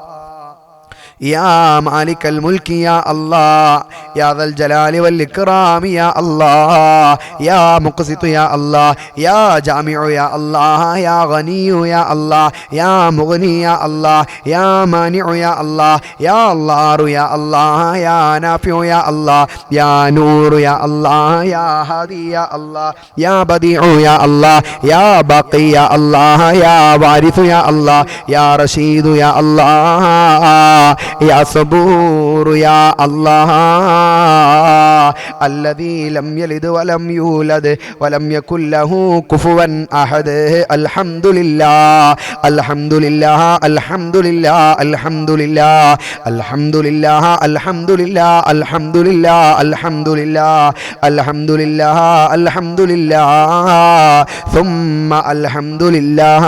يا مالك الملك يا الله يا ذا الجلال والإكرام يا الله يا مقسط يا الله يا جامع يا الله يا غني يا الله يا مغني يا الله يا مانع يا الله يا الله يا الله يا نافع يا الله يا نور يا الله يا هادي يا الله يا بديع يا الله يا باقي يا الله يا وارث يا الله يا رشيد يا الله يا صبور يا الله الذي لم يلد ولم يولد ولم يكن له كفوا أحد الحمد لله الحمد لله الحمد لله الحمد لله الحمد لله الحمد لله الحمد لله الحمد لله الحمد لله الحمد لله ثم الحمد لله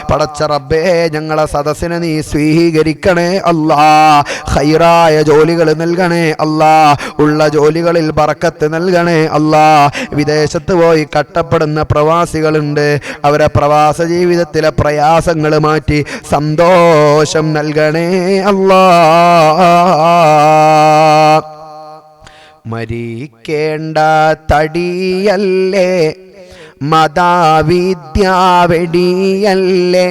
പടച്ച റബ്ബേ ഞങ്ങളെ സദസ്സിനെ നീ സ്വീകരിക്കണേ അല്ലാ ഖൈറായ ജോലികൾ നൽകണേ അല്ലാ ഉള്ള ജോലികളിൽ ബറക്കത്ത് നൽകണേ അല്ലാ വിദേശത്ത് പോയി കഷ്ടപ്പെടുന്ന പ്രവാസികളുണ്ട് അവരെ പ്രവാസ ജീവിതത്തിലെ പ്രയാസങ്ങൾ മാറ്റി സന്തോഷം നൽകണേ അല്ലാ മരിക്കേണ്ട തടിയല്ലേ മതാവിദ്യാവെടിയല്ലേ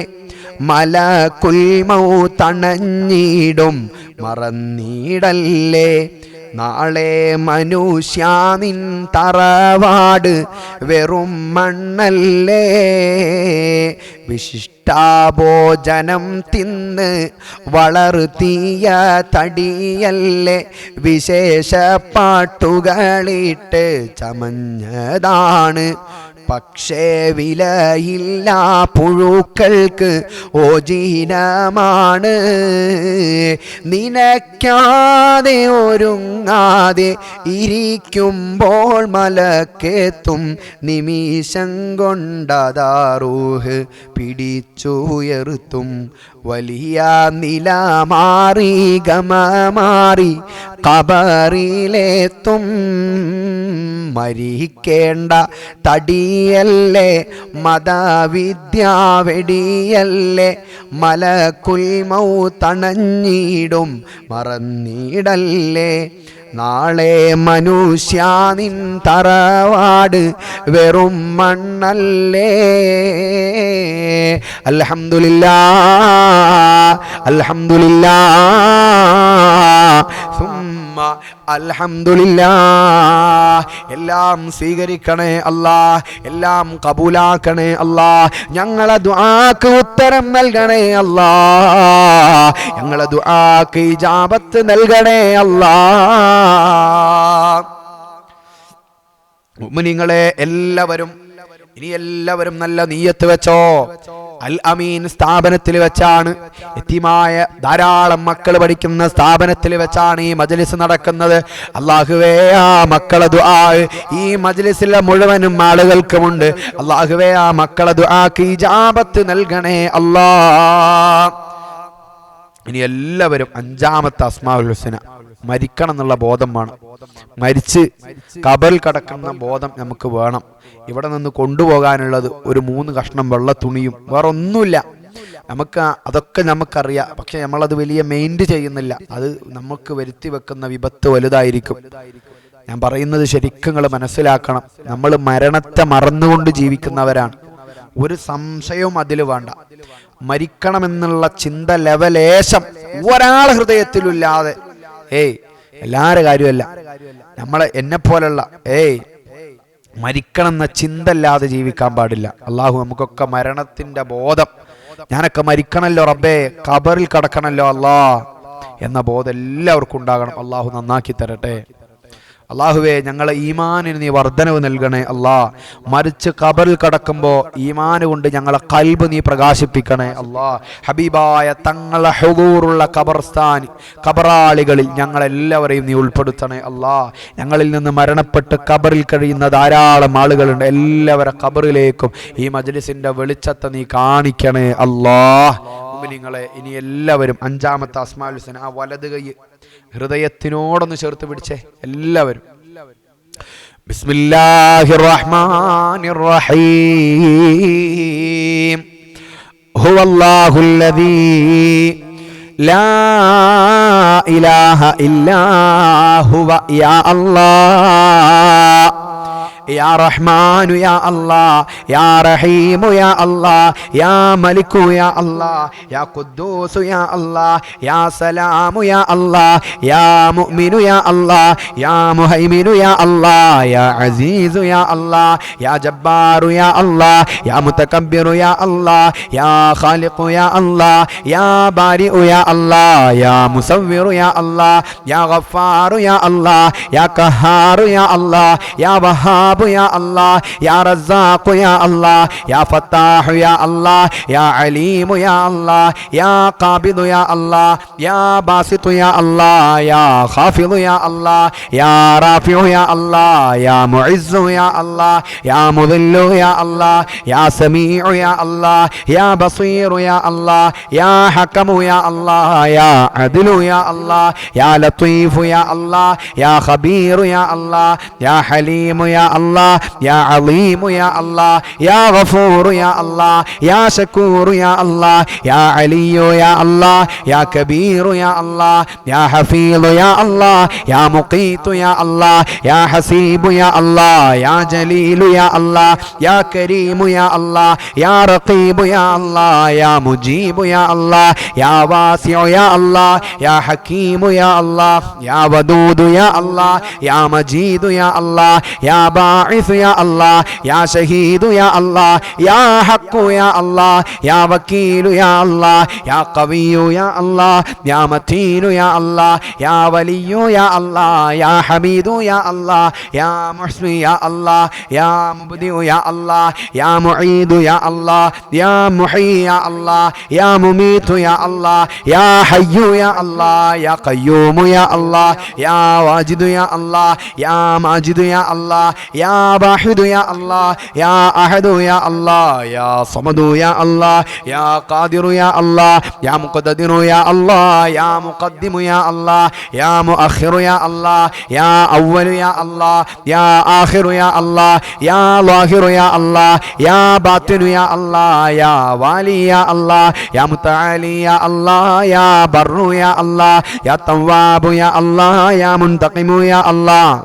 മലക്കുൽ മൗതണഞ്ഞിടും മറന്നീടല്ലേ നാളെ മനുഷ്യ നിൻ തറവാട് വെറും മണ്ണല്ലേ വിശിഷ്ടാഭോജനം തിന്ന് വളർത്തിയ തടിയല്ലേ വിശേഷ പാട്ടുകളിട്ട് ചമഞ്ഞതാണ് പക്ഷേ വിലയില്ല പുഴുക്കൾക്ക് ഓജീനമാണ് നിനക്കാതെ ഒരുങ്ങാതെ ഇരിക്കുമ്പോൾ മലക്കെത്തും നിമിഷം കൊണ്ടതാറൂഹ് പിടിച്ചുയർത്തും വലിയ നില മാറി ഗമ മാറി ഖബറിലെത്തും മരിക്കേണ്ട തടിയല്ലേ മതവിദ്യാവെടിയല്ലേ മലക്കുൽ മൗതണഞ്ഞിടും മറന്നിടല്ലേ നാളെ മനുഷ്യ നിൻ തറവാട് വെറും മണ്ണല്ലേ അൽഹംദുലില്ലാഹ് അൽഹംദുലില്ലാഹ് സുമ്മ അൽഹംദുലില്ലാഹ് എല്ലാം സ്വീകരിക്കണേ അല്ലാഹ് എല്ലാം കബൂലാക്കണേ അല്ലാഹ് ഞങ്ങളെ ദുആക്ക് ഉത്തരം നൽകണേ അല്ലാഹ് ഞങ്ങളെ ദുആക്ക് ഇജാബത്ത് നൽകണേ അല്ലാഹ് മുഅ്മിനീങ്ങളെ എല്ലാവരും നല്ല നിയ്യത്ത് വെച്ചോ അൽ അമീൻ സ്ഥാപനത്തിൽ വെച്ചാണ് യതീമായ ധാരാളം മക്കൾ പഠിക്കുന്ന സ്ഥാപനത്തിൽ വെച്ചാണ് ഈ മജ്ലിസ് നടക്കുന്നത് അല്ലാഹുവേ ആ മക്കളെ ദുആ ഈ മജ്ലിസിലെ മുഴുവനും ആളുകൾക്കുമുണ്ട് അല്ലാഹുവേ ആ മക്കളെ ദുആക്ക് ഇജാബത്ത് നൽകണേ അല്ലാഹ് ഇനി എല്ലാവരും അഞ്ചാമത്തെ അസ്മാഉൽ ഹുസ്ന മരിക്കണം എന്നുള്ള ബോധം വേണം മരിച്ച് ഖബറിൽ കിടക്കുന്ന ബോധം നമുക്ക് വേണം ഇവിടെ നിന്ന് കൊണ്ടുപോകാനുള്ളത് ഒരു 3 കഷ്ണം വെള്ള തുണിയും വേറെ ഒന്നുമില്ല നമുക്ക് അതൊക്കെ നമുക്കറിയാം പക്ഷെ നമ്മളത് വലിയ മെയിൻറ്റ് ചെയ്യുന്നില്ല അത് നമുക്ക് വരുത്തി വെക്കുന്ന വിപത്ത് വലുതായിരിക്കും ഞാൻ പറയുന്നത് ശരിക്കും നിങ്ങൾ മനസ്സിലാക്കണം നമ്മൾ മരണത്തെ മറന്നുകൊണ്ട് ജീവിക്കുന്നവരാണ് ഒരു സംശയവും അതിൽ വേണ്ട. മരിക്കണമെന്നുള്ള ചിന്ത ലെവലേശം ഒരാളെ ഹൃദയത്തിലില്ലാതെ എല്ലാവരുടെ കാര്യമല്ല, നമ്മളെ എന്നെപ്പോലുള്ള മരിക്കണം എന്ന ചിന്ത അല്ലാതെ ജീവിക്കാൻ പാടില്ല. അള്ളാഹു നമുക്കൊക്കെ മരണത്തിന്റെ ബോധം, ഞാനൊക്കെ മരിക്കണല്ലോ റബ്ബേ, ഖബറിൽ കിടക്കണല്ലോ അല്ലാ എന്ന ബോധം എല്ലാവർക്കും ഉണ്ടാകണം. അള്ളാഹു നന്നാക്കി തരട്ടെ. അള്ളാഹുവേ, ഞങ്ങളെ ഈമാനിന് നീ വർധനവ് നൽകണേ അല്ലാ. മരിച്ച് ഖബറിൽ കടക്കുമ്പോൾ ഈമാന് കൊണ്ട് ഞങ്ങളെ ഖൽബ് നീ പ്രകാശിപ്പിക്കണേ അല്ലാ. ഹബീബായ തങ്ങളെ ഹുദൂറുള്ള ഖബർസ്ഥാൻ ഖബറാളികളിൽ ഞങ്ങളെല്ലാവരെയും നീ ഉൾപ്പെടുത്തണേ അല്ലാ. ഞങ്ങളിൽ നിന്ന് മരണപ്പെട്ട് ഖബറിൽ കഴിയുന്ന ധാരാളം ആളുകളുണ്ട്. എല്ലാവരുടെ ഖബറിലേക്കും ഈ മജ്ലിസിന്റെ വെളിച്ചത്തെ നീ കാണിക്കണേ അല്ലാ. മുഅ്മിനീങ്ങളെ, ഇനി എല്ലാവരും അഞ്ചാമത്തെ അസ്മാഉൽ ഹുസ്ന ആ വലത് കൈ ഹൃദയത്തിനോടൊന്ന് ചേർത്ത് പിടിച്ചേ എല്ലാവരും. ബിസ്മില്ലാഹിർ റഹ്മാനിർ റഹീം. ഹുവല്ലാഹുല്ലദീ ലാ ഇലാഹ ഇല്ലാ ഹുവ യാ അല്ലാഹ് يا رحمن يا الله يا رحيم يا الله يا ملك يا الله يا قدوس يا الله يا سلام يا الله يا مؤمن يا الله يا مهيمن يا الله يا عزيز يا الله يا جبار يا الله يا متكبر يا الله يا خالق يا الله يا بارئ يا الله يا مصور يا الله يا غفار يا الله يا قهار يا الله يا وهاب يا الله يا رزاق يا الله يا فتاح يا الله يا عليم يا الله يا قابض يا الله يا باسط يا الله يا خافض يا الله يا رافع يا الله يا معز يا الله يا مذل يا الله يا سميع يا الله يا بصير يا الله يا حكم يا الله يا عدل يا الله يا لطيف يا الله يا خبير يا الله يا حليم يا الله يا عظيم يا الله يا غفور يا الله يا شكور يا الله يا علي يا الله يا كبير يا الله يا حفيظ يا الله يا مقيت يا الله يا حسيب يا الله يا جليل يا الله يا كريم يا الله يا رقيب يا الله يا مجيب يا الله يا واسع يا الله يا حكيم يا الله يا ودود يا الله يا مجيد يا الله يا باعث يا الله يا شهيد يا الله يا حق يا الله يا وكيل يا الله يا قوي يا الله يا متين يا الله يا ولي يا الله يا حميد يا الله يا محسن يا الله يا مبدئ يا الله يا معيد يا الله يا محيي يا الله يا مميت يا الله يا حي يا الله يا قيوم يا الله يا واجد يا الله يا ماجد يا الله يا واحد يا الله يا أحد يا الله يا صمد يا الله يا قادر يا الله يا مقتدر يا الله يا مقدم يا الله يا مؤخر يا الله يا أول يا الله يا آخر يا الله يا ظاهر يا الله يا باطن يا الله يا والي يا الله يا متعالي يا الله يا بر يا الله يا تواب يا الله يا منتقم يا الله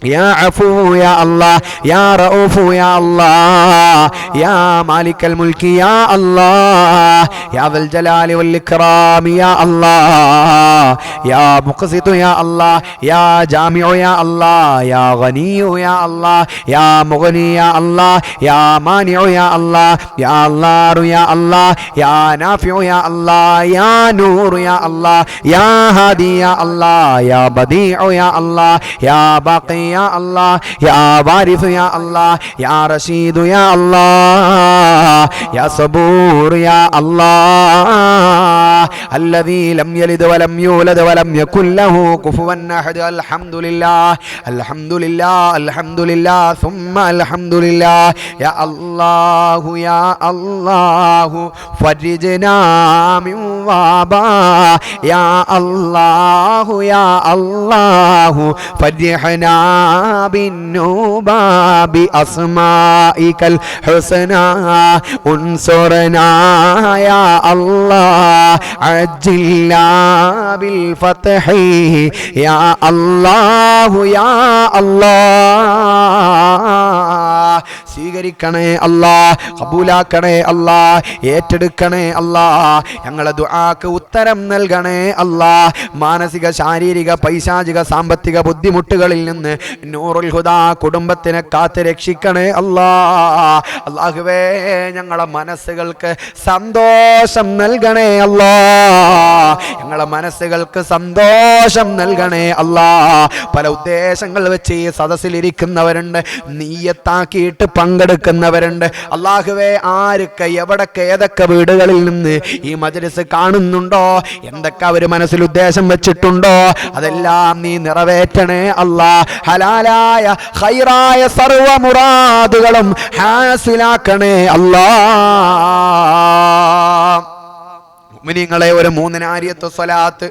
يا عفو يا الله يا رؤوف يا الله يا مالك الملك يا الله يا ذا الجلال والإكرام يا الله يا مقسط يا الله يا جامع يا الله يا غني يا الله يا مغني يا الله يا مانع يا الله يا الله يا الله يا نافع يا الله يا نور يا الله يا هادي يا الله يا بديع يا الله يا باقي يا الله يا وارث يا الله يا رشيد يا الله يا صبور يا الله الذي لم يلد ولم يولد ولم يكن له كفوا أحد. الحمد لله الحمد لله الحمد لله ثم الحمد لله. يا الله يا الله فرجنا من وبا يا الله يا الله فرجنا بالنوبة بأسمائك الحسنى انصرنا يا الله عجلنا بالفتح يا الله يا الله സ്വീകരിക്കണേ അല്ലാ, ഖബൂലാക്കണേ അല്ലാ, ഏറ്റെടുക്കണേ അല്ലാ. ഞങ്ങളെ ദുആക്ക് ഉത്തരം നൽകണേ അല്ലാ. മാനസിക, ശാരീരിക, പൈശാചിക, സാമ്പത്തിക ബുദ്ധിമുട്ടുകളിൽ നിന്ന് നൂറുൽ ഹുദാ കുടുംബത്തിനെ കാത്ത് രക്ഷിക്കണേ അല്ലാ. അല്ലാഹുവേ, ഞങ്ങളെ മനസ്സുകൾക്ക് സന്തോഷം നൽകണേ അല്ലാ. ഞങ്ങളെ മനസ്സുകൾക്ക് സന്തോഷം നൽകണേ അല്ലാ. പല ഉദ്ദേശങ്ങൾ വെച്ച് ഈ സദസ്സിലിരിക്കുന്നവരുണ്ട്, നീയത്താക്കിയിട്ട് പങ്കെടുക്കുന്നവരുണ്ട്. അല്ലാഹുവേ, ആരൊക്കെ എവിടൊക്കെ ഏതൊക്കെ വീടുകളിൽ നിന്ന് ഈ മജ്‌ലിസ് കാണുന്നുണ്ടോ, എന്തൊക്കെ അവർ മനസ്സിൽ ഉദ്ദേശം വെച്ചിട്ടുണ്ടോ, അതെല്ലാം നീ നിറവേറ്റണേ അല്ലാ. ഹലാലായ ഖൈറായ സർവ്വ മുറാദുകളും ഹാസിലാക്കണേ അല്ലാ. മുഅ്മിനീങ്ങളെ, ഒരു 3 നാരിയത്ത് സ്വലാത്ത്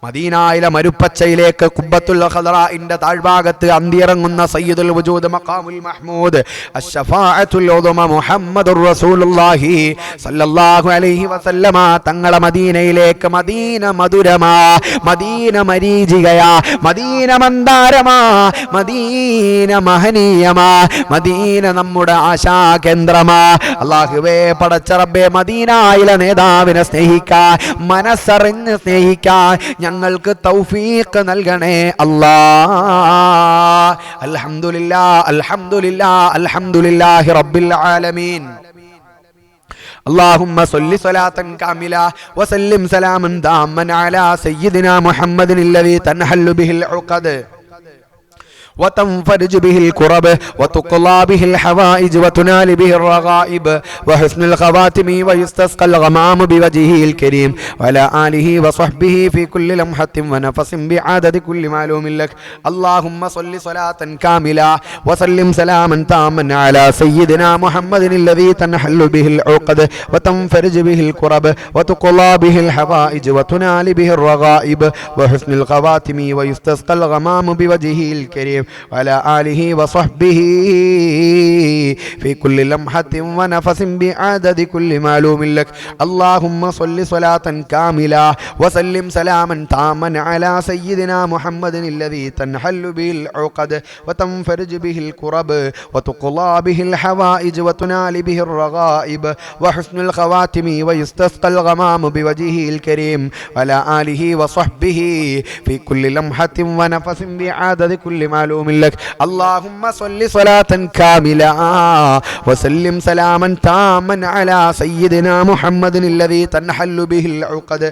മദീനയിലെ മരുപ്പച്ചയിലേക്ക് ഖുബ്ബത്തുൽ ഖദറാഇന്റെ താഴ്ഭാഗത്ത് അന്തിയിറങ്ങുന്ന സയ്യിദുൽ വജൂദ് മഖാമുൽ മഹ്മൂദ് അശ്ശഫാഅത്തുൽ ഉദ്മ മുഹമ്മദുർ റസൂലുള്ളാഹി സല്ലല്ലാഹു അലൈഹി വസല്ലമ തങ്ങളെ മദീനയിലേക്ക്, മദീന മധുരമാ, മദീന മരീചികയാ, മദീന മന്ദാരമാ, മദീന മഹനീയമാ, മദീന നമ്മുടെ ആശാ കേന്ദ്രമാ. അല്ലാഹുവേ, പടച്ച റബ്ബേ, മദീനയിലെ നേതാവിനെ സ്നേഹിക്കാൻ, മനസ്സറിഞ്ഞ് സ്നേഹിക്കാൻ ഞങ്ങൾക്ക് തൗഫീഖ് നൽകണേ അല്ലാ. അൽഹംദുലില്ലാഹ്, അൽഹംദുലില്ലാഹ്, അൽഹംദുലില്ലാഹി റബ്ബിൽ ആലമീൻ. اللهم صل صلاة كاملة وسلم سلاما تاما على سيدنا محمد الذي تنحل به العقد وتنفرج به الكرب وتقضى به الحوائج وتنال به الرغائب وحسن الخواتم ويستسقى الغمام بوجهه الكريم وعلى آله وصحبه في كل لمحة ونفس بعدد كل معلوم لك. اللهم صل صلاة كاملة وسلم سلاما تاما على سيدنا محمد الذي تنحل به العقد وتنفرج به الكرب وتقضى به الحوائج وتنال به الرغائب وحسن الخواتم ويستسقى الغمام بوجهه الكريم وعلى آله وصحبه في كل لمحة ونفس بعدد كل معلوم لك. اللهم صل صلاة كاملة وسلم سلاما تاما على سيدنا محمد الذي تنحل به العقد وتنفرج به الكرب وتقضى به الحوائج وتنال به الرغائب وحسن الخواتم ويستسقى الغمام بوجهه الكريم وعلى آله وصحبه في كل لمحة ونفس بعدد كل معلوم لك. اللهم صل صلاة كاملة وسلم سلاما تاما على سيدنا محمد الذي تنحل به العقد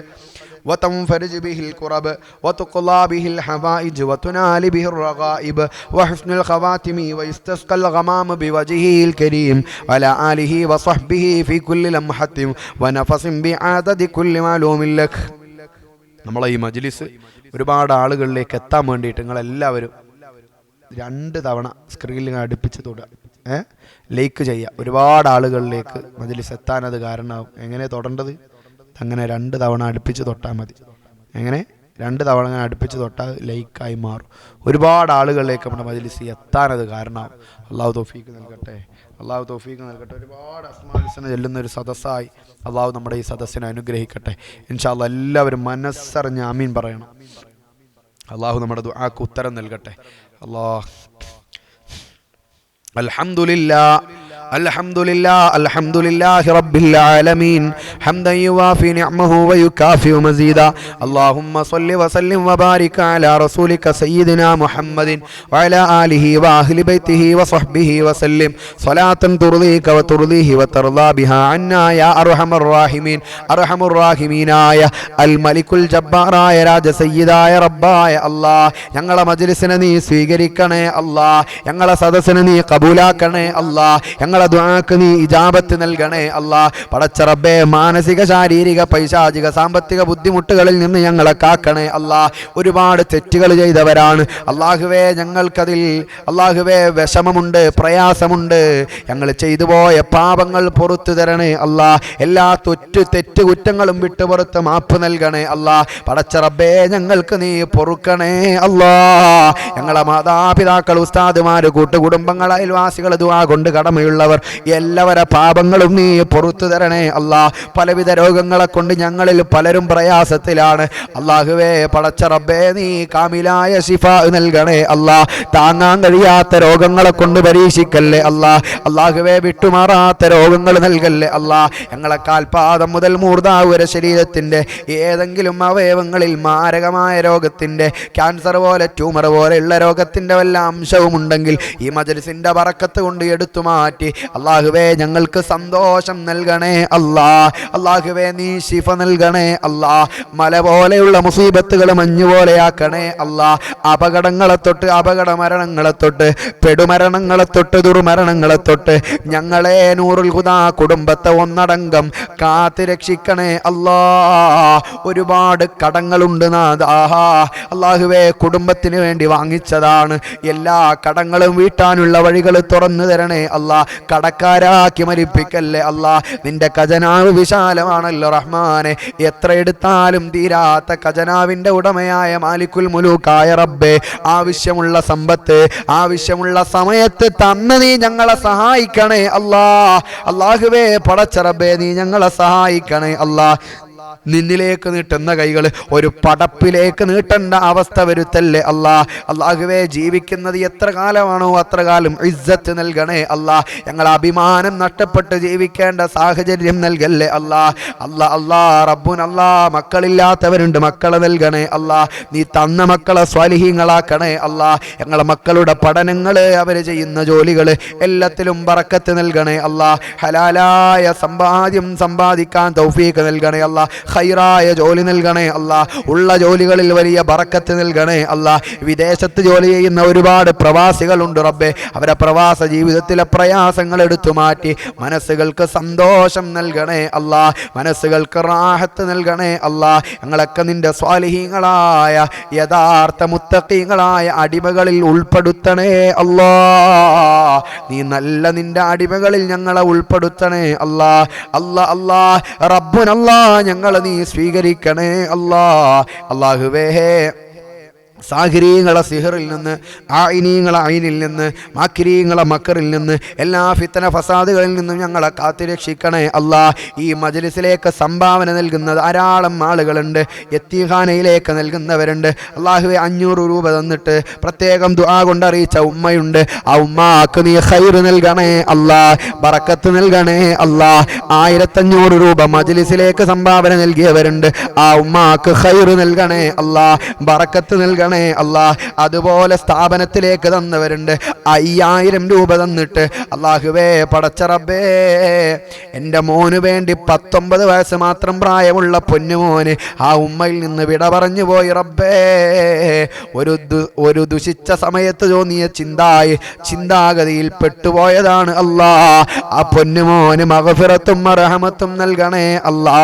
وتنفرج به الكرب وتقضى به الحوائج وتنال به الرغائب وحسن الخواتم ويستسقى الغمام بوجهه الكريم وعلى آله وصحبه في كل لمحة ونفس بعدد كل معلوم لك. നമ്മളെ ഈ മജ്‌ലിസ് ഒരുപാട് ആളുകളിലേക്ക് എത്താൻ വേണ്ടിയിട്ട് നിങ്ങളെല്ലാവരും 2 തവണ സ്ക്രീനിൽ അടുപ്പിച്ച് തൊടുക, ലൈക്ക് ചെയ്യുക. ഒരുപാട് ആളുകളിലേക്ക് മജ്‌ലിസ് എത്താനത് കാരണമാവും. എങ്ങനെ തൊടേണ്ടത്? അങ്ങനെ 2 തവണ അടുപ്പിച്ച് തൊട്ടാൽ മതി. എങ്ങനെ 2 തവണ അങ്ങനെ അടുപ്പിച്ച് തൊട്ടാൽ ലൈക്കായി മാറും. ഒരുപാട് ആളുകളിലേക്ക് നമ്മുടെ മജ്‌ലിസ് എത്താനത് കാരണമാവും. അള്ളാഹു തൗഫീഖ് നൽകട്ടെ, അള്ളാഹു തൗഫീഖ് നൽകട്ടെ. ഒരുപാട് അസ്മാഉൽ ഹുസ്ന ചൊല്ലുന്ന ഒരു സദസ്സായി അള്ളാഹു നമ്മുടെ ഈ സദസ്സിനെ അനുഗ്രഹിക്കട്ടെ. ഇൻഷാ അല്ലാഹ് എല്ലാവരും മനസ്സറിഞ്ഞ് ആമീൻ പറയണം. അള്ളാഹു നമ്മുടെ ദുആക്ക് ഉത്തരം നൽകട്ടെ. അല്ലാഹ് അൽഹംദുലില്ലാഹ് الحمد لله الحمد لله رب العالمين حمدا يوافي نعمه ويكافئ مزيدا. اللهم صل وسلم وبارك على رسولك سيدنا محمد وعلى آله وأهل بيته وصحبه وسلم صلاة ترضيك وترضيه وترضى بها عنا يا أرحم الراحمين. أرحم الراحمين يا الملك الجبار يا راج سيدا يا ربا يا الله. ഞങ്ങളെ മജ്‌ലിസിനെ നീ സ്വീകരിക്കണേ അല്ലാഹ്. ഞങ്ങളെ സദസ്സിനെ നീ കബൂലാക്കണേ അല്ലാഹ്. ഞങ്ങളെ ദുആക്ക് നീ ഇജാബത്ത് നൽകണേ അല്ലാഹ്. പടച്ച റബ്ബേ, മാനസിക, ശാരീരിക, പൈശാചിക, സാമ്പത്തിക ബുദ്ധിമുട്ടുകളിൽ നിന്ന് ഞങ്ങളെ കാക്കണേ അല്ലാഹ്. ഒരുപാട് തെറ്റുകൾ ചെയ്തവരാണ് അല്ലാഹുവേ. ഞങ്ങൾക്കതിൽ അല്ലാഹുവേ വിഷമമുണ്ട്, പ്രയാസമുണ്ട്. ഞങ്ങൾ ചെയ്തു പോയ പാപങ്ങൾ പുറത്തു തരണേ അല്ലാഹ്. എല്ലാ തെറ്റ് കുറ്റങ്ങളും വിട്ടുപുറത്ത് മാപ്പ് നൽകണേ അല്ലാഹ്. പടച്ച റബ്ബേ, ഞങ്ങൾക്ക് നീ പൊറുക്കണേ അല്ലാഹ്. ഞങ്ങളെ മാതാപിതാക്കൾ, ഉസ്താദുമാർ, കൂട്ടുകുടുംബങ്ങൾ, അയൽവാസികൾ, ദുആ കൊണ്ട് കടമയുള്ള ഉള്ളവർ എല്ലാവരുടെ പാപങ്ങളും നീ പുറത്തു തരണേ അല്ലാ. പലവിധ രോഗങ്ങളെ കൊണ്ട് ഞങ്ങളിൽ പലരും പ്രയാസത്തിലാണ്. അല്ലാഹുവേ പടച്ച റബ്ബേ നീ കാമിലായ ശിഫ നൽകണേ അല്ലാ. താങ്ങാൻ കഴിയാത്ത രോഗങ്ങളെ കൊണ്ട് പരീക്ഷിക്കല്ലേ അല്ലാ. അല്ലാഹുവേ വിട്ടുമാറാത്ത രോഗങ്ങൾ നൽകല്ലേ അല്ലാ. ഞങ്ങളെ കാൽപാദം മുതൽ മൂർധാവ് വരെ ശരീരത്തിൻ്റെ ഏതെങ്കിലും അവയവങ്ങളിൽ മാരകമായ രോഗത്തിൻ്റെ ക്യാൻസർ പോലെ ട്യൂമർ പോലെയുള്ള രോഗത്തിൻ്റെ വല്ല അംശവും ഉണ്ടെങ്കിൽ ഈ മജ്‌ലിസിന്റെ ബറക്കത്ത് കൊണ്ട് എടുത്തു മാറ്റി അല്ലാഹുവേ ഞങ്ങൾക്ക് സന്തോഷം നൽകണേ അല്ലാ. അല്ലാഹുവേ നീ ശിഫ നൽകണേ അല്ലാ. മല പോലെയുള്ള മുസീബത്തുകൾ മഞ്ഞു പോലെയാക്കണേ അല്ലാ. അപകടങ്ങളെ തൊട്ട് അപകട മരണങ്ങളെ തൊട്ട് പെടുമരണങ്ങളെ തൊട്ട് ദുർമരണങ്ങളെ തൊട്ട് ഞങ്ങളെ നൂറുൽ ഹുദാ കുടുംബത്തെ ഒന്നടങ്കം കാത്ത് രക്ഷിക്കണേ അല്ലാ. ഒരുപാട് കടങ്ങളുണ്ട് നാഥാ. അല്ലാഹുവേ കുടുംബത്തിന് വേണ്ടി വാങ്ങിച്ചതാണ്. എല്ലാ കടങ്ങളും വീട്ടാനുള്ള വഴികൾ തുറന്നു തരണേ അല്ലാ. കടക്കാരാക്കി മരിപ്പിക്കല്ലേ അല്ലാ. നിന്റെ ഖജനാവ് വിശാലമാണല്ലോ റഹ്മാനെ. എത്ര എടുത്താലും തീരാത്ത ഖജനാവിന്റെ ഉടമയായ മാലിക്കുൽ മുലൂക്കായ റബ്ബേ, ആവശ്യമുള്ള സമ്പത്ത് ആവശ്യമുള്ള സമയത്ത് തന്ന് നീ ഞങ്ങളെ സഹായിക്കണേ അല്ലാ. അല്ലാഹുവേ പടച്ച റബ്ബേ നീ ഞങ്ങളെ സഹായിക്കണേ അല്ലാ. നിന്നിലേക്ക് നീട്ടുന്ന കൈകൾ ഒരു പടപ്പിലേക്ക് നീട്ടേണ്ട അവസ്ഥ വരുത്തല്ലേ അല്ലാ. അല്ലാഹുവേ ജീവിക്കുന്നത് എത്ര കാലമാണോ അത്ര കാലം ഇസ്സത്ത് നൽകണേ അല്ലാ. ഞങ്ങൾ അഭിമാനം നഷ്ടപ്പെട്ട് ജീവിക്കേണ്ട സാഹചര്യം നൽകല്ലേ അല്ലാ. അല്ലാ അല്ലാ റബ്ബുനല്ലാ മക്കളില്ലാത്തവരുണ്ട്, മക്കളെ നൽകണേ അല്ലാ. നീ തന്ന മക്കളെ സ്വാലിഹീങ്ങളാക്കണേ അല്ലാ. ഞങ്ങളെ മക്കളുടെ പഠനങ്ങൾ അവർ ചെയ്യുന്ന ജോലികൾ എല്ലാത്തിലും ബറക്കത്ത് നൽകണേ അല്ലാ. ഹലാലായ സമ്പാദ്യം സമ്പാദിക്കാൻ തൗഫീഖ് നൽകണേ അല്ലാ. ഖൈറായ ജോലി നൽകണേ അല്ലാ. ഉള്ള ജോലികളിൽ വലിയ ബറക്കത്ത് നൽകണേ അല്ലാ. വിദേശത്ത് ജോലി ചെയ്യുന്ന ഒരുപാട് പ്രവാസികളുണ്ട് റബ്ബേ. അവരെ പ്രവാസ ജീവിതത്തിലെ പ്രയാസങ്ങൾ എടുത്തു മാറ്റി മനസ്സുകൾക്ക് സന്തോഷം നൽകണേ അല്ലാ. മനസ്സുകൾക്ക് റാഹത്ത് നൽകണേ അല്ലാ. ഞങ്ങളൊക്കെ നിന്റെ സ്വാലിഹീങ്ങളായ യഥാർത്ഥ മുത്തഖീങ്ങളായ അടിമകളിൽ ഉൾപ്പെടുത്തണേ അല്ലാ. നീ നല്ല നിന്റെ അടിമകളിൽ ഞങ്ങളെ ഉൾപ്പെടുത്തണേ അല്ലാ. അല്ലാ അല്ലാ റബ്ബുനല്ലാ ഞങ്ങൾ നീ സ്വീകരിക്കണേ അല്ലാ. അല്ലാഹുവേ സാഹിരീങ്ങളെ സിഹറിൽ നിന്ന്, ആയിനീങ്ങളെ ഐനിൽ നിന്ന്, മാക്കിരീങ്ങളെ മക്കറിൽ നിന്ന്, എല്ലാ ഫിത്തന ഫസാദുകളിൽ നിന്നും ഞങ്ങളെ കാത്തുരക്ഷിക്കണേ അല്ലാ. ഈ മജ്‌ലിസിലേക്ക് സംഭാവന നൽകുന്ന ധാരാളം ആളുകളുണ്ട്. യത്തീഖാനയിലേക്ക് നൽകുന്നവരുണ്ട്. അല്ലാഹുവേ 500 രൂപ തന്നിട്ട് പ്രത്യേകം ദുആ കൊണ്ട് അറിയിച്ച ഉമ്മയുണ്ട്. ആ ഉമ്മാക്ക് നീ ഖൈർ നൽകണേ അല്ലാ. ബറക്കത്ത് നൽകണേ അല്ലാ. 1500 രൂപ മജ്‌ലിസിലേക്ക് സംഭാവന നൽകിയവരുണ്ട്. ആ ഉമ്മാക്ക് ഖൈർ നൽകണേ അല്ലാ. ബറക്കത്ത് നൽകണേ അല്ലാ. അതുപോലെ സ്ഥാപനത്തിലേക്ക് തന്നവരുണ്ട്. 5000 രൂപ തന്നിട്ട് അല്ലാഹുവേ പടച്ച റബ്ബേ എൻ്റെ മോന് വേണ്ടി 19 വയസ്സ് മാത്രം പ്രായമുള്ള പൊന്നുമോന് ആ ഉമ്മയിൽ നിന്ന് വിട പറഞ്ഞു പോയി റബ്ബേ. ഒരു ദുഷിച്ച സമയത്ത് തോന്നിയ ചിന്താഗതിയിൽ പെട്ടുപോയതാണ് അല്ലാ. ആ പൊന്നുമോന് മഗ്ഫിറത്തും റഹ്മത്തും നൽകണേ അല്ലാ.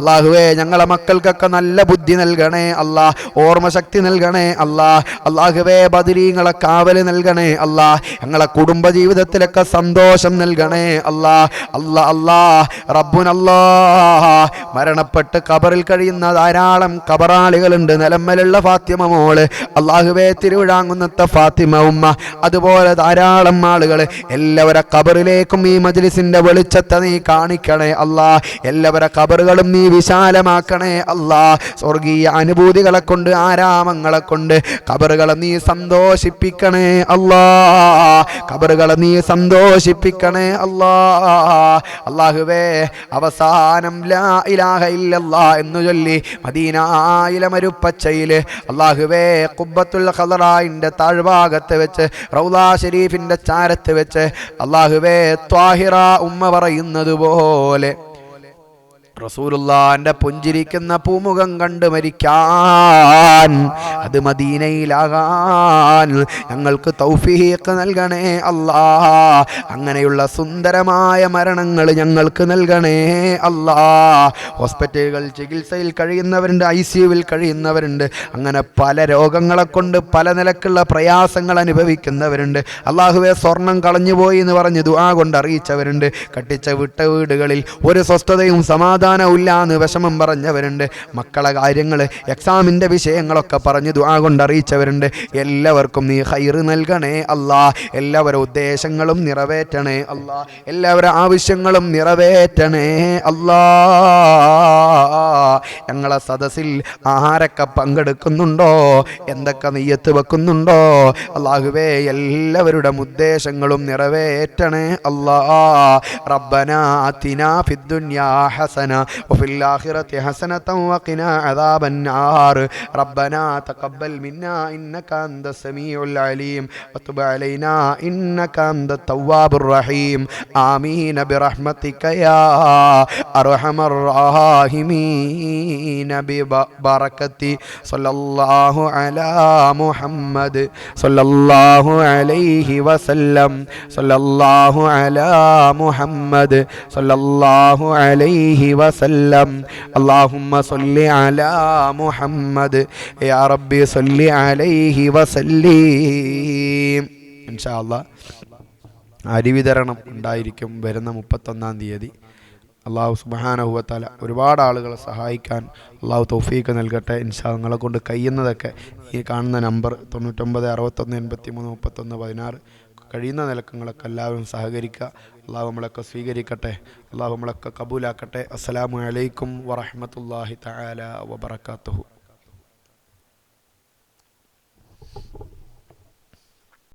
അല്ലാഹുവേ ഞങ്ങളെ മക്കൾക്കൊക്കെ നല്ല ബുദ്ധി നൽകണേ അല്ലാ. ഓർമ്മശക്തി നൽകണേ അല്ലാ. അല്ലാഹുവേ ബദരീങ്ങളെ കാവല് നൽകണേ അല്ലാ. ഞങ്ങളെ കുടുംബ ജീവിതത്തിലൊക്കെ സന്തോഷം നൽകണേ അല്ലാ. അല്ലാ അല്ലാ റബ്ബുനല്ലാ മരണപ്പെട്ട് ഖബറിൽ കഴിയുന്ന ധാരാളം ഖബറാളികളുണ്ട്. നിലമ്മലുള്ള ഫാത്തിമ മോള്, അല്ലാഹുവേ തിരുവിഴാങ്കുന്നത്തെ ഫാത്തിമ ഉമ്മ, അതുപോലെ ധാരാളം ആളുകൾ. എല്ലാവരുടെ ഖബറിലേക്കും ഈ മജ്‌ലിസിന്റെ വെളിച്ചത്തെ നീ കാണിക്കണേ അല്ലാ. എല്ലാവരുടെ ഖബറുകളും നീ വിശാലമാക്കണേ അല്ലാ. സ്വർഗീയ അനുഭൂതികളെ കൊണ്ട് ആരാമങ്ങളെ കൊണ്ട് ഖബറുകളെ നീ സന്തോഷിപ്പിക്കണേ അല്ലാ. ഖബറുകളെ നീ സന്തോഷിപ്പിക്കണേ അല്ലാ. അല്ലാഹുവേ അവസാനം ലാ ഇലാഹ ഇല്ലല്ലാ എന്ന് ചൊല്ലി മദീനയിലെ മരുപ്പച്ചയില് അല്ലാഹുവേ ഖുബ്ബത്തുൽ ഖദറായിന്റെ താഴ്ഭാഗത്ത് വെച്ച് റൗളാ ഷരീഫിന്റെ ചാരത്ത് വെച്ച് അല്ലാഹുവേ ത്വാഹിറ ഉമ്മ പറയുന്നത് പോലെ റസൂലുള്ളാന്റെ പുഞ്ചിരിക്കുന്ന പൂമുഖം കണ്ട് മരിക്കാൻ, അത് മദീനയിലാകാൻ ഞങ്ങൾക്ക് തൗഫീഖ് നൽകണേ അല്ലാ. അങ്ങനെയുള്ള സുന്ദരമായ മരണങ്ങൾ ഞങ്ങൾക്ക് നൽകണേ അല്ലാ. ഹോസ്പിറ്റലുകൾ ചികിത്സയിൽ കഴിയുന്നവരുണ്ട്, ICUവിൽ കഴിയുന്നവരുണ്ട്. അങ്ങനെ പല രോഗങ്ങളെ കൊണ്ട് പല നിലക്കുള്ള പ്രയാസങ്ങൾ അനുഭവിക്കുന്നവരുണ്ട്. അല്ലാഹുവേ സ്വർണം കളഞ്ഞുപോയി എന്ന് പറഞ്ഞ് ദുആ കൊണ്ട് അറിയിച്ചവരുണ്ട്. കട്ടിച്ച വിട്ട വീടുകളിൽ ഒരു സ്വസ്ഥതയും സമാധാനം സമാധാനമില്ല എന്ന് വിഷമം പറഞ്ഞവരുണ്ട്. മക്കളെ കാര്യങ്ങൾ, എക്സാമിൻ്റെ വിഷയങ്ങളൊക്കെ പറഞ്ഞ് ദുആ കൊണ്ട് അറിയിച്ചവരുണ്ട്. എല്ലാവർക്കും നീ ഖൈർ നൽകണേ അല്ലാ. എല്ലാവരുടെ ഉദ്ദേശങ്ങളും നിറവേറ്റണേ അല്ലാ. എല്ലാവരുടെ ആവശ്യങ്ങളും നിറവേറ്റണേ അല്ലാ. ഞങ്ങളെ സദസ്സിൽ ആരൊക്കെ പങ്കെടുക്കുന്നുണ്ടോ, എന്തൊക്കെ നിയ്യത്ത് വെക്കുന്നുണ്ടോ, അല്ലാഹുവേ എല്ലാവരുടെ ഉദ്ദേശങ്ങളും നിറവേറ്റണേ അല്ലാ. റബ്ബനാ ആതിനാ ഫിദ്ദുനിയാ ഹസന വഫിൽ ആഖിറതി ഹസനതൻ വഖിനാ അദാബന്നാർ. റബ്ബനാ തഖബ്ബൽ മിന്നാ ഇന്നക അൻതസ് സമീഉൽ അലീം വതുബ് അലൈനാ ഇന്നക അൻതത് തവ്വാബുർ റഹീം. ആമീൻ ബിറഹ്മതിക യാ അർഹമർ റഹീമീൻ ബിബറകതി സല്ലല്ലാഹു അലാ മുഹമ്മദ് സല്ലല്ലാഹു അലൈഹി വസല്ലം. സല്ലല്ലാഹു അലാ മുഹമ്മദ് സല്ലല്ലാഹു അലൈഹി വസല്ലം. അല്ലാഹുമ്മ സല്ലി അലാ മുഹമ്മദ് യാ റബ്ബി സല്ലി അലൈഹി വസല്ലം. ഇൻഷാ അല്ലാഹ് അരി വിതരണം ഉണ്ടായിരിക്കും വരുന്ന 31-ാം തീയതി. അള്ളാഹു സുബ്ഹാനഹു വ തആല ഒരുപാട് ആളുകളെ സഹായിക്കാൻ അള്ളാഹു തൗഫീഖ് നൽകട്ടെ. ഇൻഷാ അല്ലാഹ് നിങ്ങളെ കൊണ്ട് കഴിയുന്നതൊക്കെ ഈ കാണുന്ന നമ്പർ 99 61 83 31 16 കഴിയുന്ന നിലക്കങ്ങളൊക്കെ എല്ലാവരും സഹകരിക്കുക. അള്ളാഹു നമ്മളൊക്കെ സ്വീകരിക്കട്ടെ. അള്ളാഹു നമ്മളൊക്കെ കബൂലാക്കട്ടെ. അസ്സലാമു അലൈക്കും വറഹ്മത്തുള്ളാഹി തആല വബറകാതുഹു.